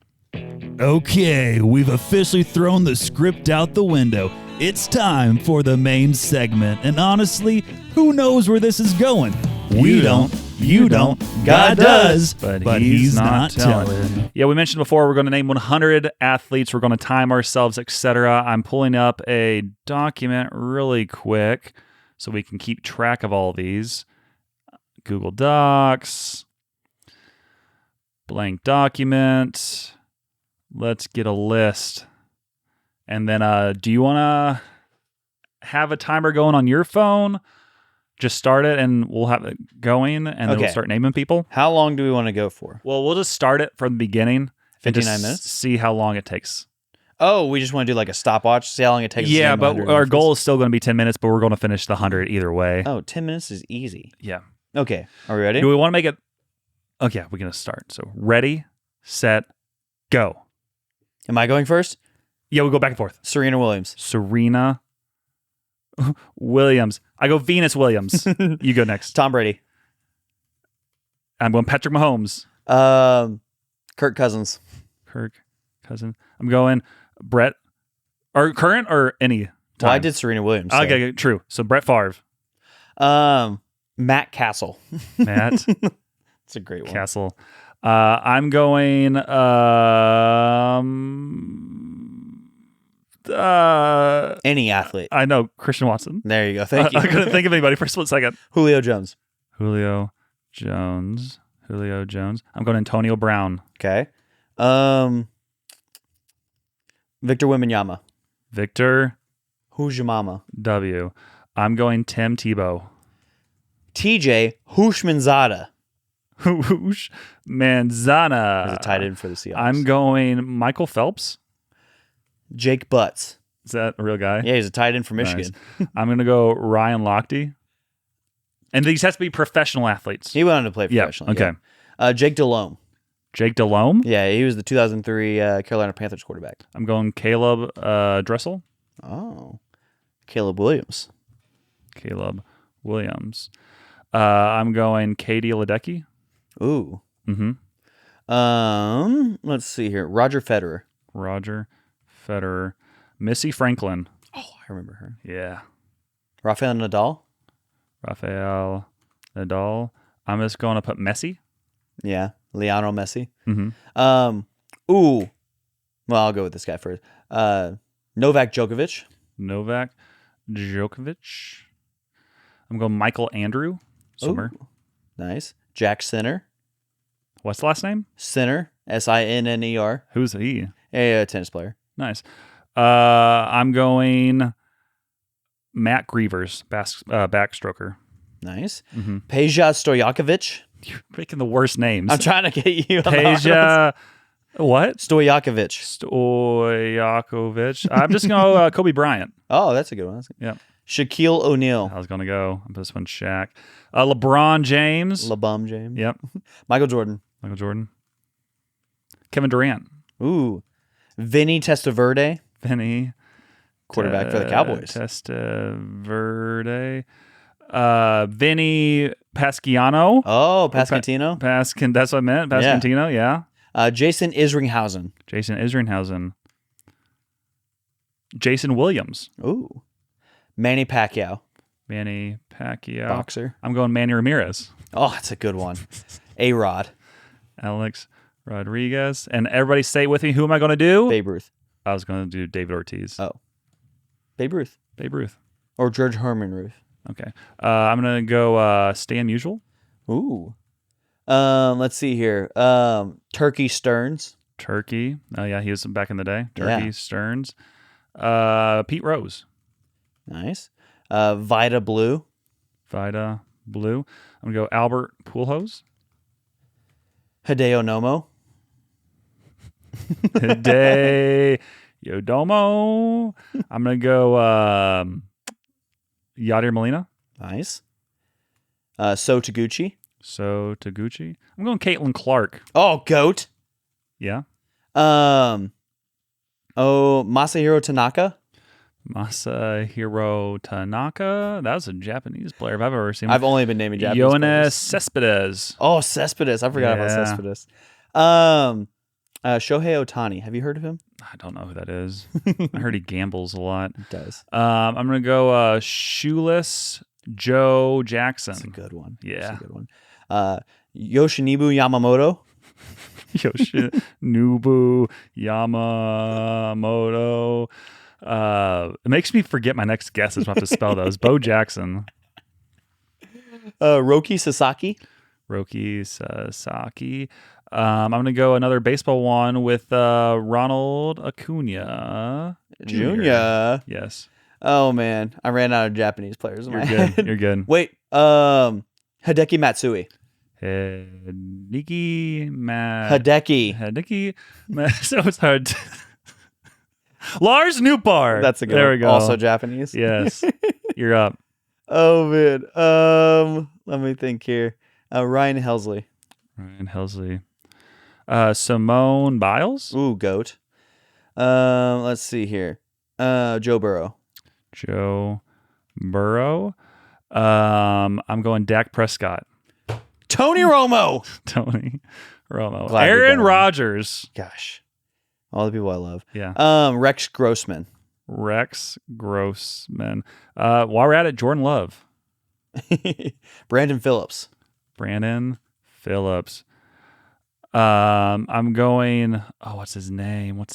Okay, we've officially thrown the script out the window. It's time for the main segment. And honestly, who knows where this is going? We don't. You don't. God does. But he's not telling. Yeah, we mentioned before we're going to name 100 athletes. We're going to time ourselves, etc. I'm pulling up a document really quick so we can keep track of all these. Google Docs, blank document. Let's get a list. And then do you want to have a timer going on your phone? Just start it and we'll have it going, and then we'll start naming people. How long do we want to go for? Well, we'll just start it from the beginning. 59 minutes? See how long it takes. Oh, we just want to do like a stopwatch, see how long it takes. Yeah, but our goal is still going to be 10 minutes, but we're going to finish the 100 either way. Oh, 10 minutes is easy. Yeah. Okay, are we ready? Do we want to make it? Okay, we're going to start. So ready, set, go. Am I going first? Yeah, we'll go back and forth. Serena Williams. Serena Williams. I go Venus Williams. You go next. Tom Brady. I'm going Patrick Mahomes. Kirk Cousins. Kirk Cousins. I'm going Brett. Or current or any time? Well, I did Serena Williams. So. Okay, true. So Brett Favre. Matt Castle. Matt. It's a great one. Castle. I'm going Any athlete. I know Christian Watson. There you go. Thank you. I couldn't think of anybody for a split second. Julio Jones. Julio Jones. I'm going Antonio Brown. Okay. Victor Wembanyama. Victor Who's your mama? W. I'm going Tim Tebow. TJ Hushmanzada. Whoosh Manzana. As a tight end for the Seahawks. I'm going Michael Phelps. Jake Butts. Is that a real guy? Yeah, he's a tight end for Michigan. Nice. I'm going to go Ryan Lochte. And these has to be professional athletes. He went on to play professionally. Okay. Yeah. Jake Delhomme. Jake Delhomme? Yeah, he was the 2003 Carolina Panthers quarterback. I'm going Caleb Dressel. Oh. Caleb Williams. Caleb Williams. I'm going Katie Ledecky. Ooh. Mm-hmm. Let's see here. Roger Federer. Roger Federer. Missy Franklin. Oh, I remember her. Yeah. Rafael Nadal. Rafael Nadal. I'm just going to put Messi. Yeah. Lionel Messi. Mm-hmm. Ooh. Well, I'll go with this guy first. Novak Djokovic. Novak Djokovic. I'm going Michael Andrew. Swimmer. Ooh. Nice. Jack Sinner. What's the last name? Sinner. Sinner. Who's he? A tennis player. Nice. I'm going Matt Grievers, backstroker. Nice. Mm-hmm. Peja Stojakovic. You're picking the worst names. I'm trying to get you. Peja. What? Stojakovic. Stojakovic. I'm just going to go Kobe Bryant. Oh, that's a good one. Yeah. Shaquille O'Neal. I was going to go. This one's Shaq. LeBron James. LeBum James. Yep. Michael Jordan. Michael Jordan. Kevin Durant. Ooh. Vinny Testaverde. Vinny. Quarterback for the Cowboys. Testaverde. Vinny Pasquiano. Oh, Pascantino. That's what I meant. Pascantino, yeah. Jason Isringhausen. Jason Williams. Ooh. Manny Pacquiao. Boxer. I'm going Manny Ramirez. Oh, that's a good one. A-Rod. Alex Rodriguez. And everybody say it with me. Who am I going to do? Babe Ruth. I was going to do David Ortiz. Oh. Babe Ruth. Or George Herman Ruth. Okay. I'm going to go Stan Musial. Ooh. Let's see here. Turkey Stearns. Turkey. Oh, yeah, he was back in the day. Yeah. Stearns. Pete Rose. Nice. Vida Blue. I'm going to go Albert Pujols. Hideo Nomo. Yodomo. I'm going to go Yadier Molina. Nice. So Taguchi. I'm going Caitlin Clark. Oh, GOAT. Yeah. Masahiro Tanaka. Masahiro Tanaka. That was a Japanese player if I've ever seen him. I've only been naming Japanese Yoenis players. Cespedes. Oh, Cespedes. I forgot about Cespedes. Shohei Ohtani. Have you heard of him? I don't know who that is. I heard he gambles a lot. It does. I'm going to go Shoeless Joe Jackson. That's a good one. Yeah. That's a good one. Yoshinobu Yamamoto. Yoshinobu Yamamoto. It makes me forget my next guesses. I have to spell those. Bo Jackson. Roki Sasaki. Roki Sasaki. I'm going to go another baseball one with Ronald Acuna Jr. Yes. Oh, man. I ran out of Japanese players in my head. You're good. Wait. Hideki Matsui. Hideki so it's hard. Lars Newbar. That's a good There one. we go. Also Japanese. Yes. You're up. Oh, man. Let me think here. Ryan Helsley. Simone Biles. Ooh, GOAT. Let's see here. Joe Burrow. I'm going Dak Prescott. Tony Romo. Aaron Rodgers. Gosh. All the people I love. Yeah. Rex Grossman. While we're at it, Jordan Love. Brandon Phillips. I'm going, what's his name?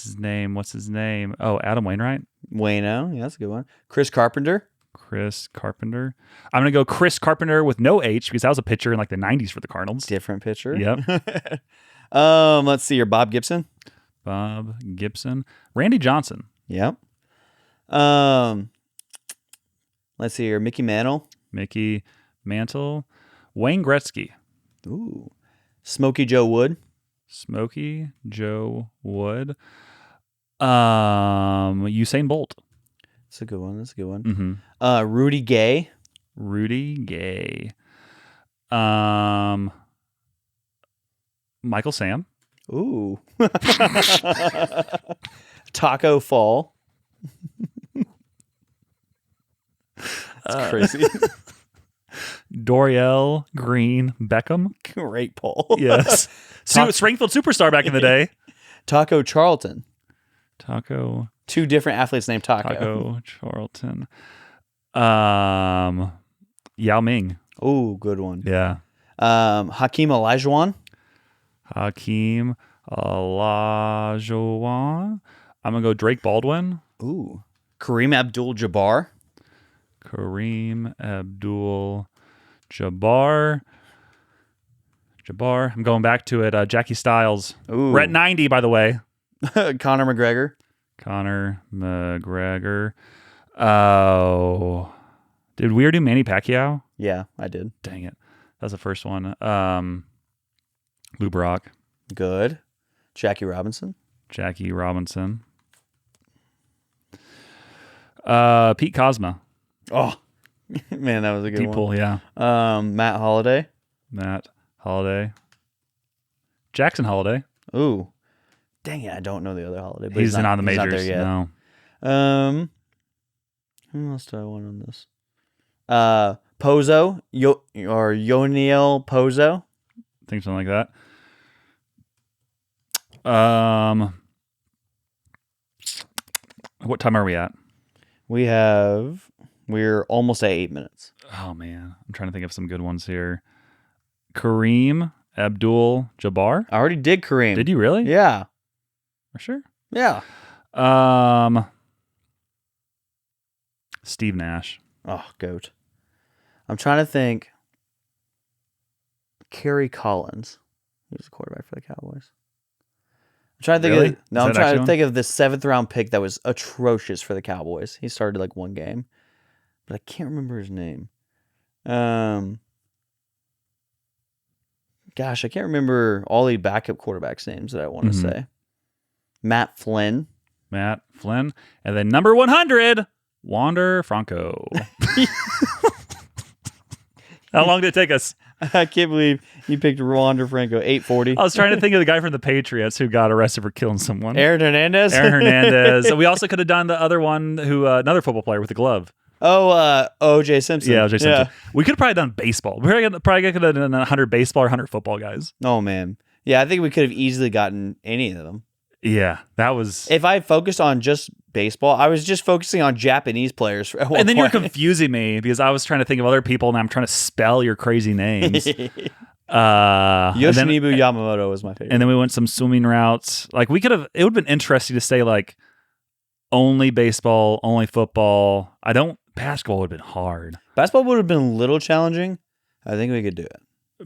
Oh, Adam Wainwright. Wayno. Yeah, that's a good one. Chris Carpenter. I'm going to go Chris Carpenter with no H because that was a pitcher in like the 90s for the Cardinals. Different pitcher. Yep. Let's see here. Bob Gibson. Randy Johnson. Yep. Let's see here. Mickey Mantle. Wayne Gretzky. Ooh. Smokey Joe Wood. Usain Bolt. That's a good one. Mm-hmm. Rudy Gay. Michael Sam. Ooh. Taco Fall. That's crazy. Doriel Green Beckham. Great poll. Yes. Springfield superstar back in the day. Taco Charlton. Two different athletes named Taco. Taco Charlton. Yao Ming. Ooh, good one. Yeah. Hakeem Olajuwon. I'm going to go Drake Baldwin. Ooh. Kareem Abdul-Jabbar. I'm going back to it. Jackie Stiles. Ooh. We're at 90, by the way. Conor McGregor. Oh. Did we already do Manny Pacquiao? Yeah, I did. Dang it. That was the first one. Lou Brock. Good. Jackie Robinson. Pete Cosma. Oh, man, that was a good Deep one. pull, yeah. Matt Holiday. Jackson Holiday. Ooh. Dang it, I don't know the other Holiday. But He's not on the majors. Not there yet. No. Who else do I want on this? Pozo. Yoniel Pozo. I think something like that. What time are we at? We're almost at 8 minutes. Oh, man. I'm trying to think of some good ones here. Kareem Abdul-Jabbar. I already did Kareem. Did you really? Yeah. For sure? Yeah. Steve Nash. Oh, GOAT. I'm trying to think. Kerry Collins. He was a quarterback for the Cowboys. I'm trying to think I'm trying to think of the 7th round pick that was atrocious for the Cowboys. He started like one game, but I can't remember his name. Gosh, I can't remember all the backup quarterbacks' names that I want to say. Matt Flynn. And then number 100, Wander Franco. How long did it take us? I can't believe you picked Wander Franco, 840. I was trying to think of the guy from the Patriots who got arrested for killing someone. Aaron Hernandez. So we also could have done the other one, who another football player with the glove. Oh, O.J. Simpson. Yeah, O.J. Simpson. Yeah. We could have probably done baseball. We probably could have done 100 baseball or 100 football guys. Oh, man. Yeah, I think we could have easily gotten any of them. Yeah, that was... If I focused on just baseball, I was just focusing on Japanese players. And then you were confusing me because I was trying to think of other people and I'm trying to spell your crazy names. Yoshinobu Yamamoto was my favorite. And then we went some swimming routes. Like, we could have... It would have been interesting to say, like, only baseball, only football. Basketball would have been hard. Basketball would have been a little challenging. I think we could do it.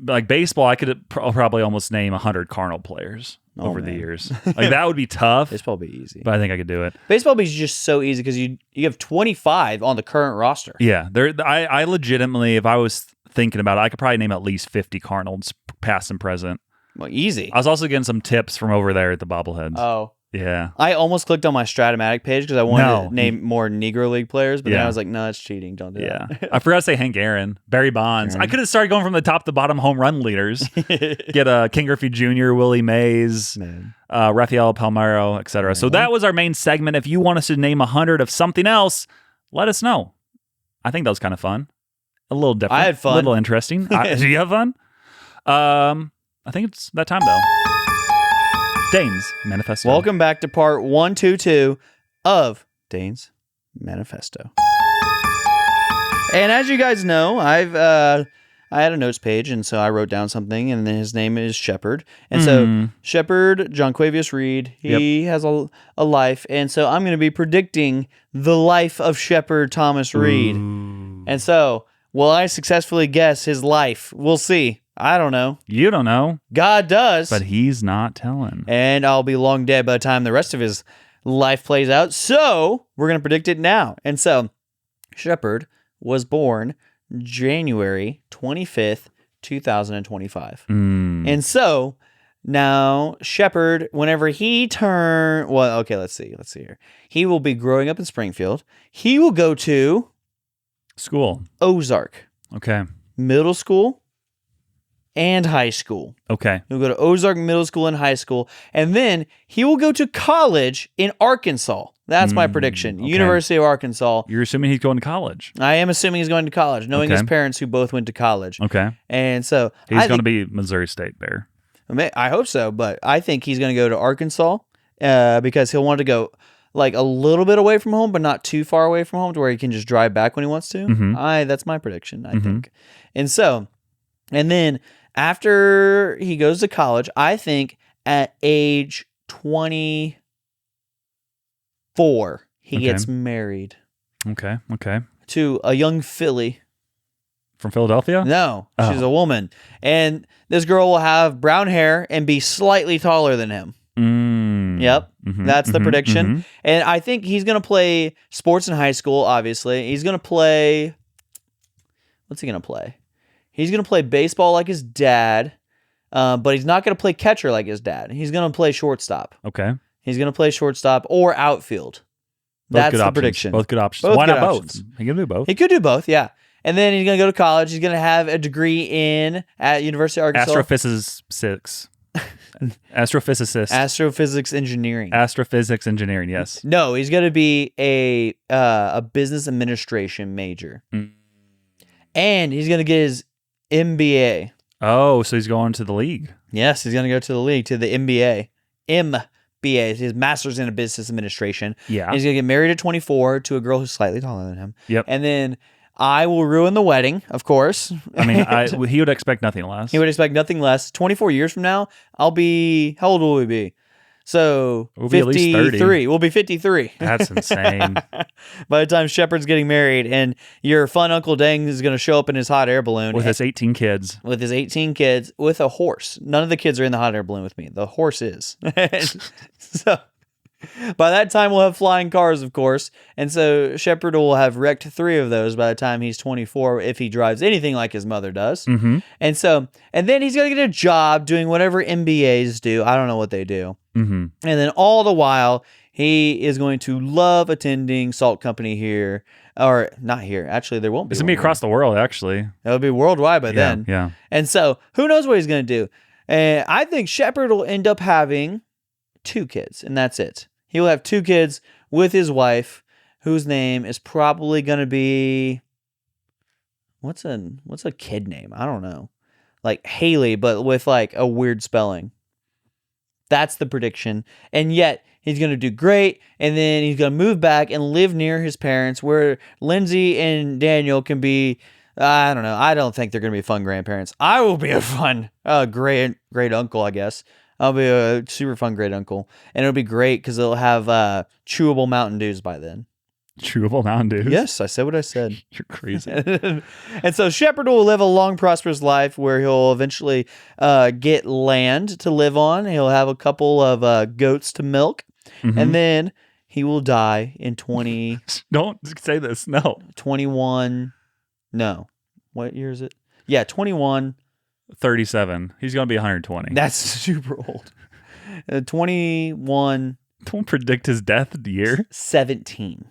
Like baseball, I could probably almost name 100 Cardinal players over the years. Like that would be tough. Baseball would be easy. But I think I could do it. Baseball would be just so easy because you have 25 on the current roster. Yeah. I legitimately, if I was thinking about it, I could probably name at least 50 Cardinals, past and present. Well, easy. I was also getting some tips from over there at the bobbleheads. Oh. Yeah. I almost clicked on my Stratomatic page because I wanted to name more Negro League players, but then I was like, no, it's cheating. Don't do that. I forgot to say Hank Aaron, Barry Bonds. I could have started going from the top to bottom home run leaders. Get King Griffey Jr., Willie Mays, Rafael Palmeiro, etc. So that was our main segment. If you want us to name 100 of something else, let us know. I think that was kind of fun. A little different. I had fun. A little interesting. Did you have fun? I think it's that time, though. Dane's Manifesto. Welcome back to part 122 of Dane's Manifesto. And as you guys know, I had a notes page, and so I wrote down something, and then his name is Shepard. And so Shepard, Jonquavius Reed, he has a life, and so I'm going to be predicting the life of Shepard Thomas Reed. And so, will I successfully guess his life? We'll see. I don't know. You don't know. God does. But he's not telling. And I'll be long dead by the time the rest of his life plays out. So we're going to predict it now. And so Shepard was born January 25th, 2025. And so now Shepard, whenever he let's see here. He will be growing up in Springfield. He will go to school. Ozark. Okay. Middle school and high school. Okay. He'll go to Ozark Middle School and high school. And then he will go to college in Arkansas. That's my prediction. Okay. University of Arkansas. You're assuming he's going to college. I am assuming he's going to college, knowing his parents who both went to college. Okay. And so he's going to be Missouri State Bear. I hope so, but I think he's going to go to Arkansas because he'll want to go like a little bit away from home, but not too far away from home to where he can just drive back when he wants to. That's my prediction, I think. And then after he goes to college, I think at age 24, he gets married. Okay. To a young filly. From Philadelphia? No, she's a woman. And this girl will have brown hair and be slightly taller than him. Yep. That's the prediction. And I think he's going to play sports in high school, obviously. He's going to play... What's he going to play? He's going to play baseball like his dad, but he's not going to play catcher like his dad. He's going to play shortstop. Okay. He's going to play shortstop or outfield. That's the prediction. Both good options. Why not both? He can do both. He could do both, yeah. And then he's going to go to college. He's going to have a degree at University of Arkansas. Astrophysics engineering. Astrophysics engineering, yes. No, he's going to be a business administration major. And he's going to get his MBA. Oh, so he's going to the league. Yes, he's going to go to the league, to the MBA. MBA, his master's in business administration. Yeah. And he's going to get married at 24 to a girl who's slightly taller than him. Yep. And then I will ruin the wedding, of course. I mean, he would expect nothing less. He would expect nothing less. 24 years from now, how old will we be? So, we'll be at least 30. We'll be 53. That's insane. By the time Shepard's getting married, and your fun Uncle Dang is going to show up in his hot air balloon. With his 18 kids. With his 18 kids, with a horse. None of the kids are in the hot air balloon with me. The horse is. So, by that time, we'll have flying cars, of course. And so, Shepard will have wrecked 3 of those by the time he's 24, if he drives anything like his mother does. And then he's going to get a job doing whatever MBAs do. I don't know what they do. And then all the while, he is going to love attending Salt Company here. Or not here. Actually, there won't be. It's going to be across the world, actually. It'll be worldwide by then. Yeah. And so, who knows what he's going to do? And I think Shepard will end up having 2 kids, and that's it. He will have 2 kids with his wife, whose name is probably going to be... What's a kid name? I don't know. Like Haley, but with like a weird spelling. That's the prediction. And yet, he's going to do great, and then he's going to move back and live near his parents, where Lindsay and Daniel can be, I don't know, I don't think they're going to be fun grandparents. I will be a fun great uncle, I guess. I'll be a super fun great uncle, and it'll be great because it'll have chewable Mountain Dews by then. Chewable Mountain Dews? Yes, I said what I said. You're crazy. And so Shepard will live a long, prosperous life where he'll eventually get land to live on. He'll have a couple of goats to milk, and then he will die in Don't say this. No. 21. No. What year is it? Yeah, 21. 37. He's going to be 120. That's super old. 21. Don't predict his death year. 17.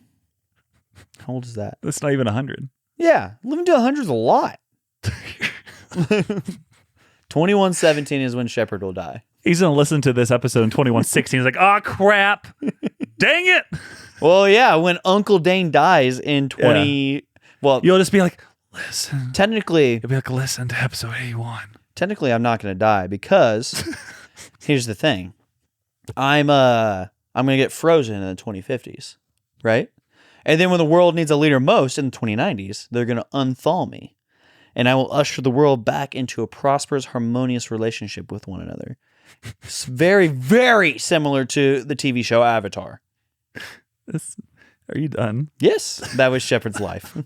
How old is that? That's not even 100. Yeah, living to 100 is a lot. 2117 is when Shepard will die. He's going to listen to this episode in 2116. He's like, oh, crap. Dang it. Well, yeah, when Uncle Dane dies in 20... Well, you'll just be like, listen. Technically... You'll be like, listen to episode 81. Technically, I'm not going to die because here's the thing. I'm going to get frozen in the 2050s, right? And then when the world needs a leader most in the 2090s, they're going to unthaw me. And I will usher the world back into a prosperous, harmonious relationship with one another. It's very, very similar to the TV show Avatar. Are you done? Yes, that was Shepard's life.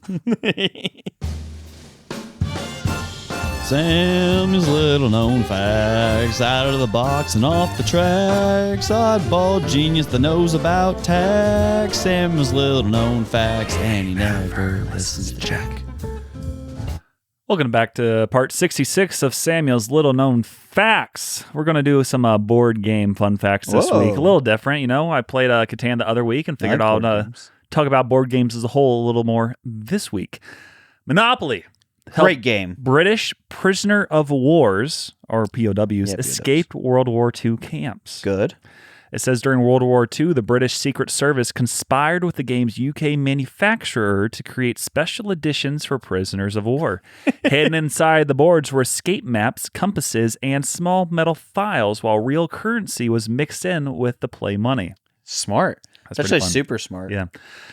Sam's little known facts, out of the box and off the tracks. Oddball genius that knows about tax. Sam's little known facts, and he never listens to Jack. Welcome back to part 66 of Samuel's Little Known Facts. We're going to do some board game fun facts this week. A little different, you know. I played Catan the other week and figured I'll talk about board games as a whole a little more this week. Monopoly. Great game. British prisoner of wars, or POWs, escaped World War II camps. Good. It says during World War II, the British Secret Service conspired with the game's UK manufacturer to create special editions for prisoners of war. Hidden inside the boards were escape maps, compasses, and small metal files, while real currency was mixed in with the play money. Smart. That's actually super smart. Yeah.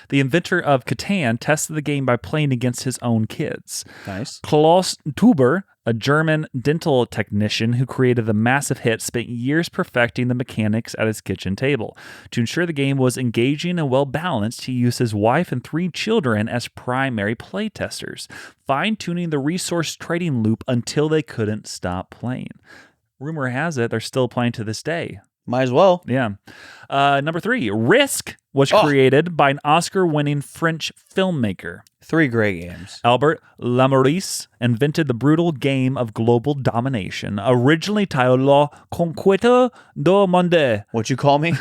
The inventor of Catan tested the game by playing against his own kids. Nice. Klaus Tuber, a German dental technician who created the massive hit, spent years perfecting the mechanics at his kitchen table. To ensure the game was engaging and well-balanced, he used his wife and 3 children as primary playtesters, fine-tuning the resource trading loop until they couldn't stop playing. Rumor has it they're still playing to this day. Might as well. Yeah. Number 3, Risk was created by an Oscar-winning French filmmaker. 3 great games. Albert Lamouris invented the brutal game of global domination, originally titled La Conquête du Monde. What'd you call me?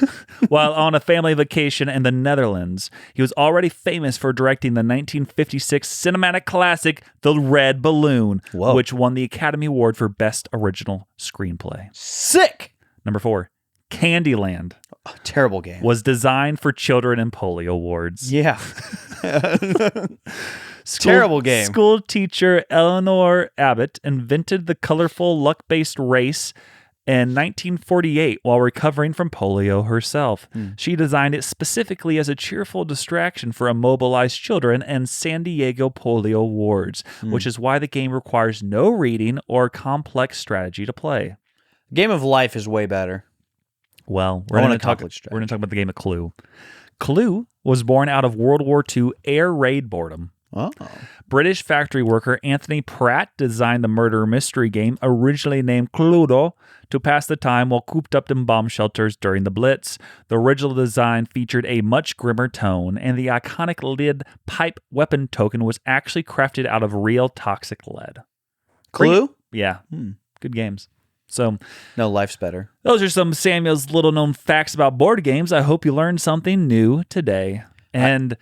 While on a family vacation in the Netherlands. He was already famous for directing the 1956 cinematic classic The Red Balloon, which won the Academy Award for Best Original Screenplay. Sick! Number 4. Candyland. Terrible game. Was designed for children in polio wards. Yeah. Terrible game. School teacher Eleanor Abbott invented the colorful luck-based race in 1948 while recovering from polio herself. She designed it specifically as a cheerful distraction for immobilized children in San Diego polio wards, which is why the game requires no reading or complex strategy to play. Game of Life is way better. Well, we're going to talk about the game of Clue. Clue was born out of World War II air raid boredom. Oh. British factory worker Anthony Pratt designed the murder mystery game, originally named Cluedo, to pass the time while cooped up in bomb shelters during the Blitz. The original design featured a much grimmer tone, and the iconic lead pipe weapon token was actually crafted out of real toxic lead. Clue? Yeah. Good games. So, no, Life's better. Those are some Samuel's little known facts about board games. I hope you learned something new today. And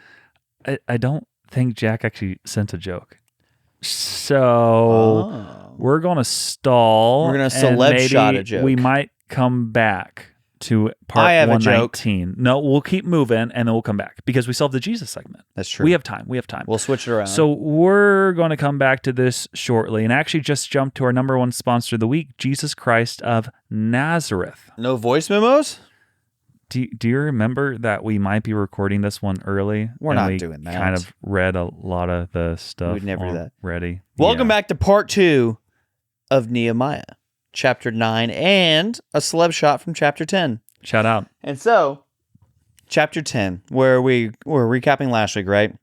I don't think Jack actually sent a joke. So we're going to stall. We're going to celeb shot a joke. We might come back to part 119. No, we'll keep moving and then we'll come back because we still have the Jesus segment. That's true. We have time. We'll switch it around. So we're going to come back to this shortly and actually just jump to our number 1 sponsor of the week, Jesus Christ of Nazareth. No voice memos? Do you remember that we might be recording this one early? We're not doing that. Kind of read a lot of the stuff. We'd never do that. Ready. Welcome back to part 2 of Nehemiah. chapter 9 and a celeb shot from chapter 10. Shout out. And so, chapter 10, where we were recapping last week, right?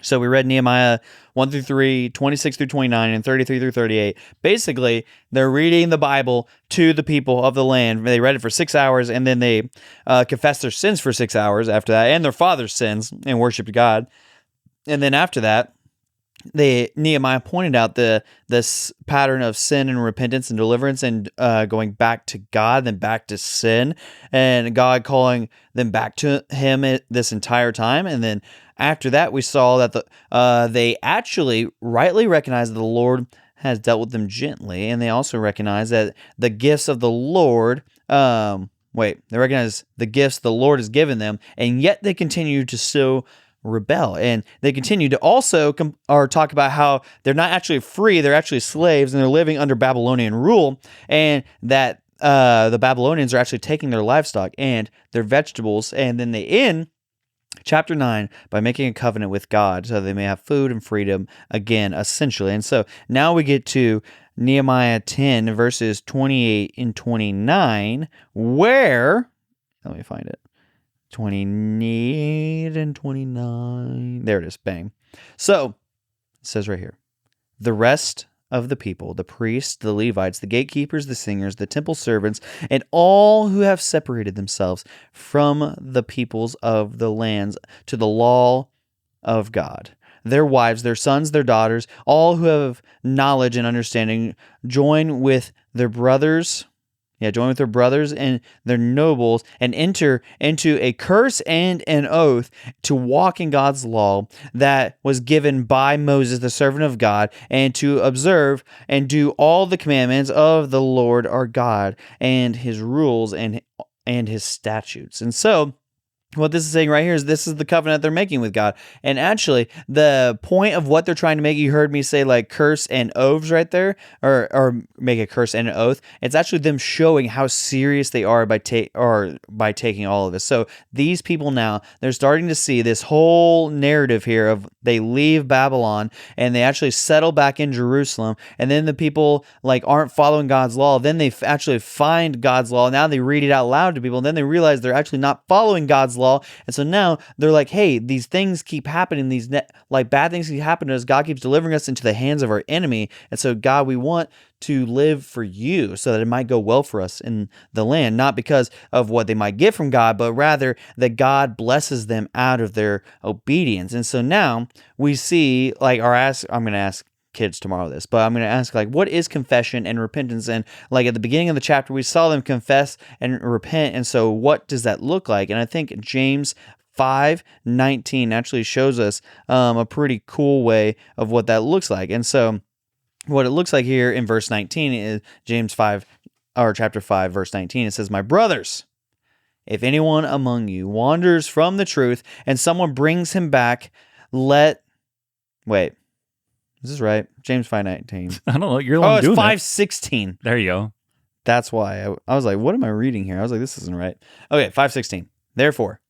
So we read Nehemiah 1 through 3, 26 through 29, and 33 through 38. Basically, they're reading the Bible to the people of the land. They read it for 6 hours, and then they confessed their sins for 6 hours after that, and their father's sins, and worshiped God. And then after that, Nehemiah pointed out this pattern of sin and repentance and deliverance and going back to God, then back to sin, and God calling them back to Him this entire time. And then after that, we saw that they actually rightly recognized that the Lord has dealt with them gently, and they also recognize that the gifts of the Lord. They recognize the gifts the Lord has given them, and yet they continue to still rebel. And they continue to also talk about how they're not actually free, they're actually slaves, and they're living under Babylonian rule, and that the Babylonians are actually taking their livestock and their vegetables. And then they end chapter 9 by making a covenant with God so they may have food and freedom again, essentially. And so now we get to Nehemiah 10 verses 28 and 29, where, let me find it, 28 and 29. There it is. Bang. So it says right here, the rest of the people, the priests, the Levites, the gatekeepers, the singers, the temple servants, and all who have separated themselves from the peoples of the lands to the law of God, their wives, their sons, their daughters, all who have knowledge and understanding, join with their brothers and their nobles and enter into a curse and an oath to walk in God's law that was given by Moses, the servant of God, and to observe and do all the commandments of the Lord our God and his rules and his statutes. And so, what this is saying right here is this is the covenant they're making with God. And actually, the point of what they're trying to make, you heard me say like curse and oaths right there, or make a curse and an oath. It's actually them showing how serious they are by taking all of this. So these people now, they're starting to see this whole narrative here of they leave Babylon and they actually settle back in Jerusalem. And then the people like aren't following God's law. Then they actually find God's law. Now they read it out loud to people. And then they realize they're actually not following God's law. And so now they're like, hey, these things keep happening. These bad things keep happening to us. God keeps delivering us into the hands of our enemy. And so God, we want to live for you so that it might go well for us in the land, not because of what they might get from God, but rather that God blesses them out of their obedience. And so now we see I'm going to ask kids tomorrow this, but I'm going to ask like, what is confession and repentance? And like at the beginning of the chapter, we saw them confess and repent. And so what does that look like? And I think James 5:19 actually shows us a pretty cool way of what that looks like. And so what it looks like here in verse 19 is chapter 5, verse 19. It says, my brothers, if anyone among you wanders from the truth and someone brings him back, is this right? James 5:19. I don't know. You're the one doing it. Oh, it's 5:16. There you go. That's why I was like, what am I reading here? I was like, this isn't right. Okay, 5:16. Therefore,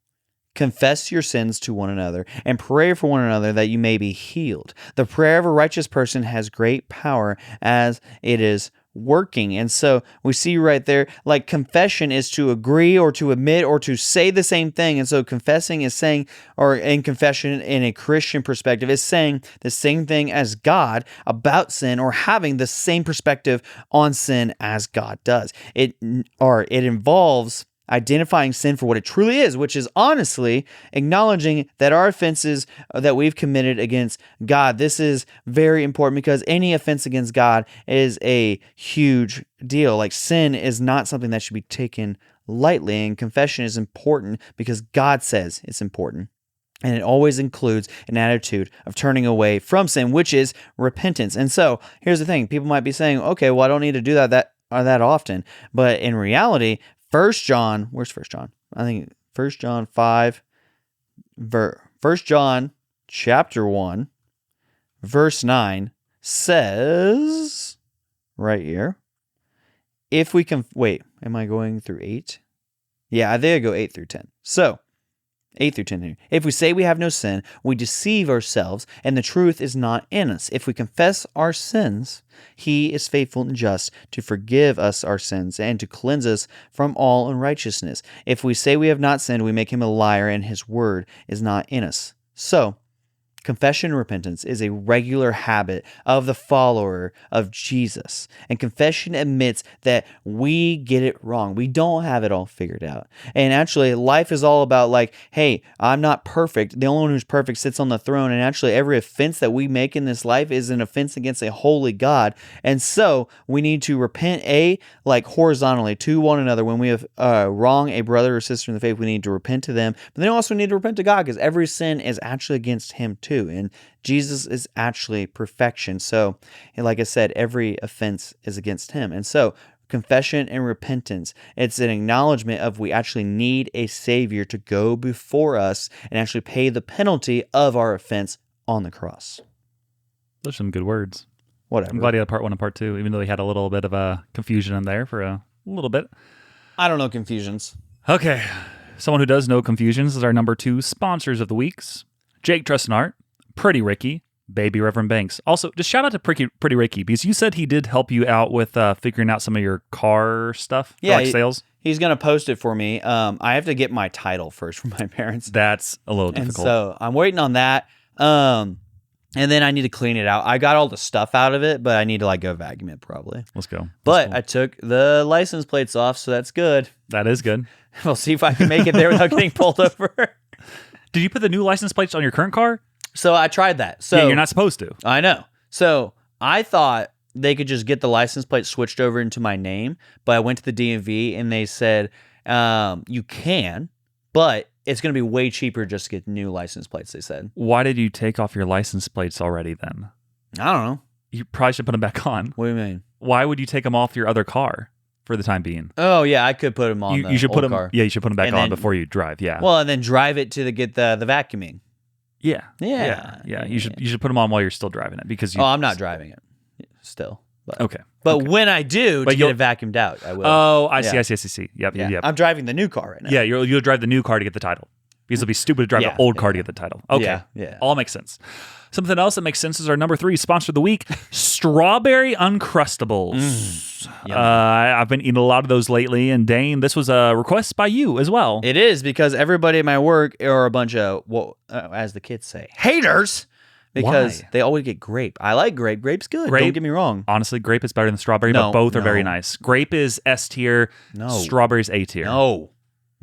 confess your sins to one another and pray for one another that you may be healed. The prayer of a righteous person has great power as it is working. And so we see right there, like confession is to agree or to admit or to say the same thing. And so confessing is saying, or in confession in a Christian perspective, is saying the same thing as God about sin, or having the same perspective on sin as God does. It involves identifying sin for what it truly is, which is honestly acknowledging that our offenses that we've committed against God. This is very important because any offense against God is a huge deal. Like sin is not something that should be taken lightly, and confession is important because God says it's important. And it always includes an attitude of turning away from sin, which is repentance. And so here's the thing. People might be saying, okay, well, I don't need to do that often. But in reality, 1 John, where's 1 John? I think 1 John 5, 1 John chapter 1, verse 9 says, right here, am I going through 8? Yeah, I think I go 8 through 10. So, 8 through 10 here. If we say we have no sin, we deceive ourselves, and the truth is not in us. If we confess our sins, he is faithful and just to forgive us our sins and to cleanse us from all unrighteousness. If we say we have not sinned, we make him a liar, and his word is not in us. So, confession and repentance is a regular habit of the follower of Jesus. And confession admits that we get it wrong. We don't have it all figured out. And actually, life is all about like, hey, I'm not perfect. The only one who's perfect sits on the throne. And actually, every offense that we make in this life is an offense against a holy God. And so we need to repent, like horizontally to one another. When we have wronged a brother or sister in the faith, we need to repent to them. But then also need to repent to God, because every sin is actually against him too. And Jesus is actually perfection. So, like I said, every offense is against him. And so, confession and repentance, it's an acknowledgement of we actually need a Savior to go before us and actually pay the penalty of our offense on the cross. Those are some good words. Whatever. I'm glad he had part 1 and part 2, even though he had a little bit of a confusion in there for a little bit. I don't know confusions. Okay. Someone who does know confusions is our number 2 sponsors of the weeks. Jake Trust and Art, Pretty Ricky, Baby Reverend Banks. Also, just shout out to Pretty Ricky, because you said he did help you out with figuring out some of your car stuff, sales. He's going to post it for me. I have to get my title first from my parents. That's a little difficult. And so I'm waiting on that. And then I need to clean it out. I got all the stuff out of it, but I need to like go vacuum it probably. Let's go. But I took the license plates off, so that's good. That is good. We'll see if I can make it there without getting pulled over. Did you put the new license plates on your current car? So I tried that. So yeah, you're not supposed to. I know. So I thought they could just get the license plate switched over into my name, but I went to the DMV and they said, you can, but it's going to be way cheaper just to get new license plates, they said. Why did you take off your license plates already then? I don't know. You probably should put them back on. What do you mean? Why would you take them off your other car for the time being? Oh, yeah, I could put them on you should old put them, car. Yeah, you should put them back And on then- before you drive, yeah. Well, and then drive it to get the vacuuming. Yeah. Yeah. You should put them on while you're still driving it, because you... Oh, I'm not driving it still. But, Okay. But Okay. when I do But to get it vacuumed out, I will. Oh, I see. Yeah. Yep. I'm driving the new car right now. Yeah, you'll drive the new car to get the title, because it'll be stupid to drive the old car to get the title. Okay. Yeah. All makes sense. Something else that makes sense is our number 3 sponsor of the week, Strawberry Uncrustables. I've been eating a lot of those lately, and Dane, this was a request by you as well. It is, because everybody at my work are a bunch of, as the kids say, haters, because Why? they always get grape. I like grape. Grape's good. Grape- Don't get me wrong. Honestly, grape is better than strawberry, but No, both are no. very nice. Grape is S tier, No. strawberry is A tier.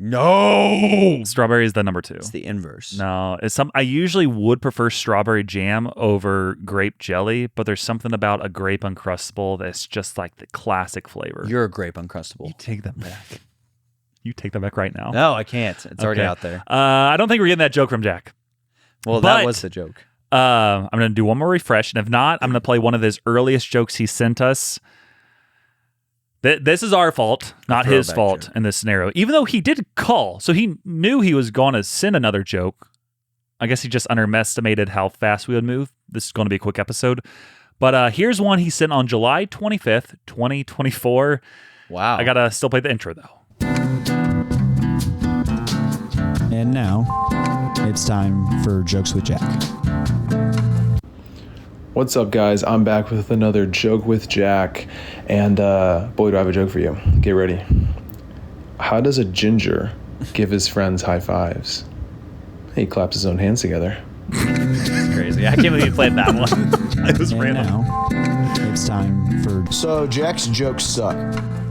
No. Strawberry is the number 2. It's the inverse. No, I usually would prefer strawberry jam over grape jelly, but there's something about a grape Uncrustable that's just like the classic flavor. You're a grape Uncrustable. Take them back. You take them back right now. No, I can't. It's already Okay. out there. I don't think we're getting that joke from Jack. Well, but- that was the joke. I'm going to do one more refresh, and if not, I'm going to play one of his earliest jokes he sent us. This is our fault, not his Throwback fault joke. in this scenario. Even though he did call, so he knew he was going to send another joke. I guess he just underestimated how fast we would move. This is going to be a quick episode. But here's one he sent on July 25th, 2024. Wow. I got to still play the intro, though. And now, it's time for Jokes with Jack. What's up, guys? I'm back with another Joke with Jack, and boy, do I have a joke for you. Get ready. How does a ginger give his friends high fives? He claps his own hands together. It's crazy. I can't believe you played that one. It was And random. now, it's time for So Jack's jokes suck.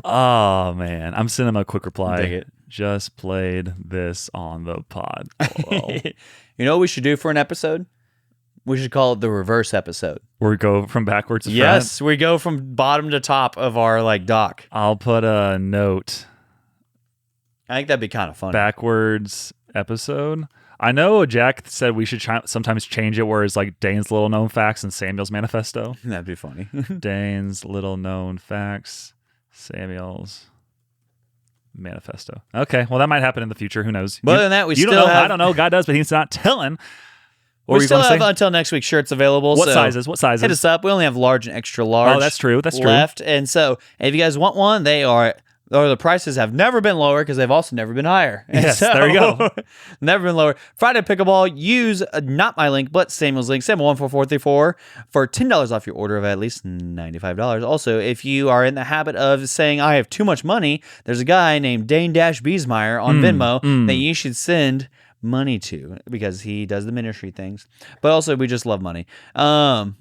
Oh, man. I'm sending him a quick reply. Dig it. Just played this on the pod. LOL. You know what we should do for an episode? We should call it the reverse episode. Where we go from backwards to front. Yes, we go from bottom to top of our doc. I'll put a note. I think that'd be kind of fun. Backwards episode. I know Jack said we should sometimes change it where it's like Dane's little known facts and Samuel's manifesto. That'd be funny. Dane's little known facts, Samuel's manifesto. Okay, well that might happen in the future. Who knows? But other than that, we you still don't know. have- I don't know. God does, but he's not telling. What were We you still gonna have say? until next week shirts available. What so sizes? What sizes? Hit us up. We only have large and extra large. Oh, that's true. That's true. left. And so if you guys want one, they are or the prices have never been lower because they've also never been higher. And Yes, there you go. Never been lower. Friday Pickleball, use not my link, but Samuel's link, Samuel14434 for $10 off your order of at least $95. Also, if you are in the habit of saying, I have too much money, there's a guy named Dane-Biesmeyer on Venmo that you should send money to because he does the ministry things. But also, we just love money. So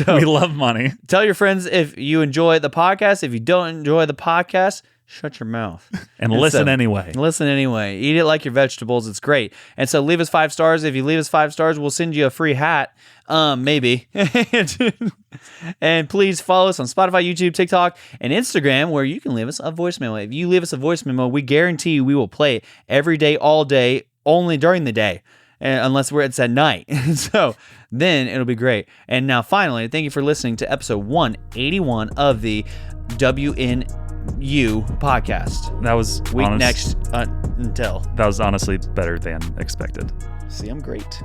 We love money. tell your friends if you enjoy the podcast. If you don't enjoy the podcast, shut your mouth. And listen anyway. Listen anyway. Eat it like your vegetables. It's great. And so leave us 5 stars. If you leave us 5 stars, we'll send you a free hat. Maybe. And please follow us on Spotify, YouTube, TikTok, and Instagram, where you can leave us a voice memo. If you leave us a voice memo, we guarantee you we will play it every day, all day, only during the day, unless it's at night. So then it'll be great. And now, finally, thank you for listening to episode 181 of the WNU podcast. That was Next until. That was honestly better than expected. See, I'm great.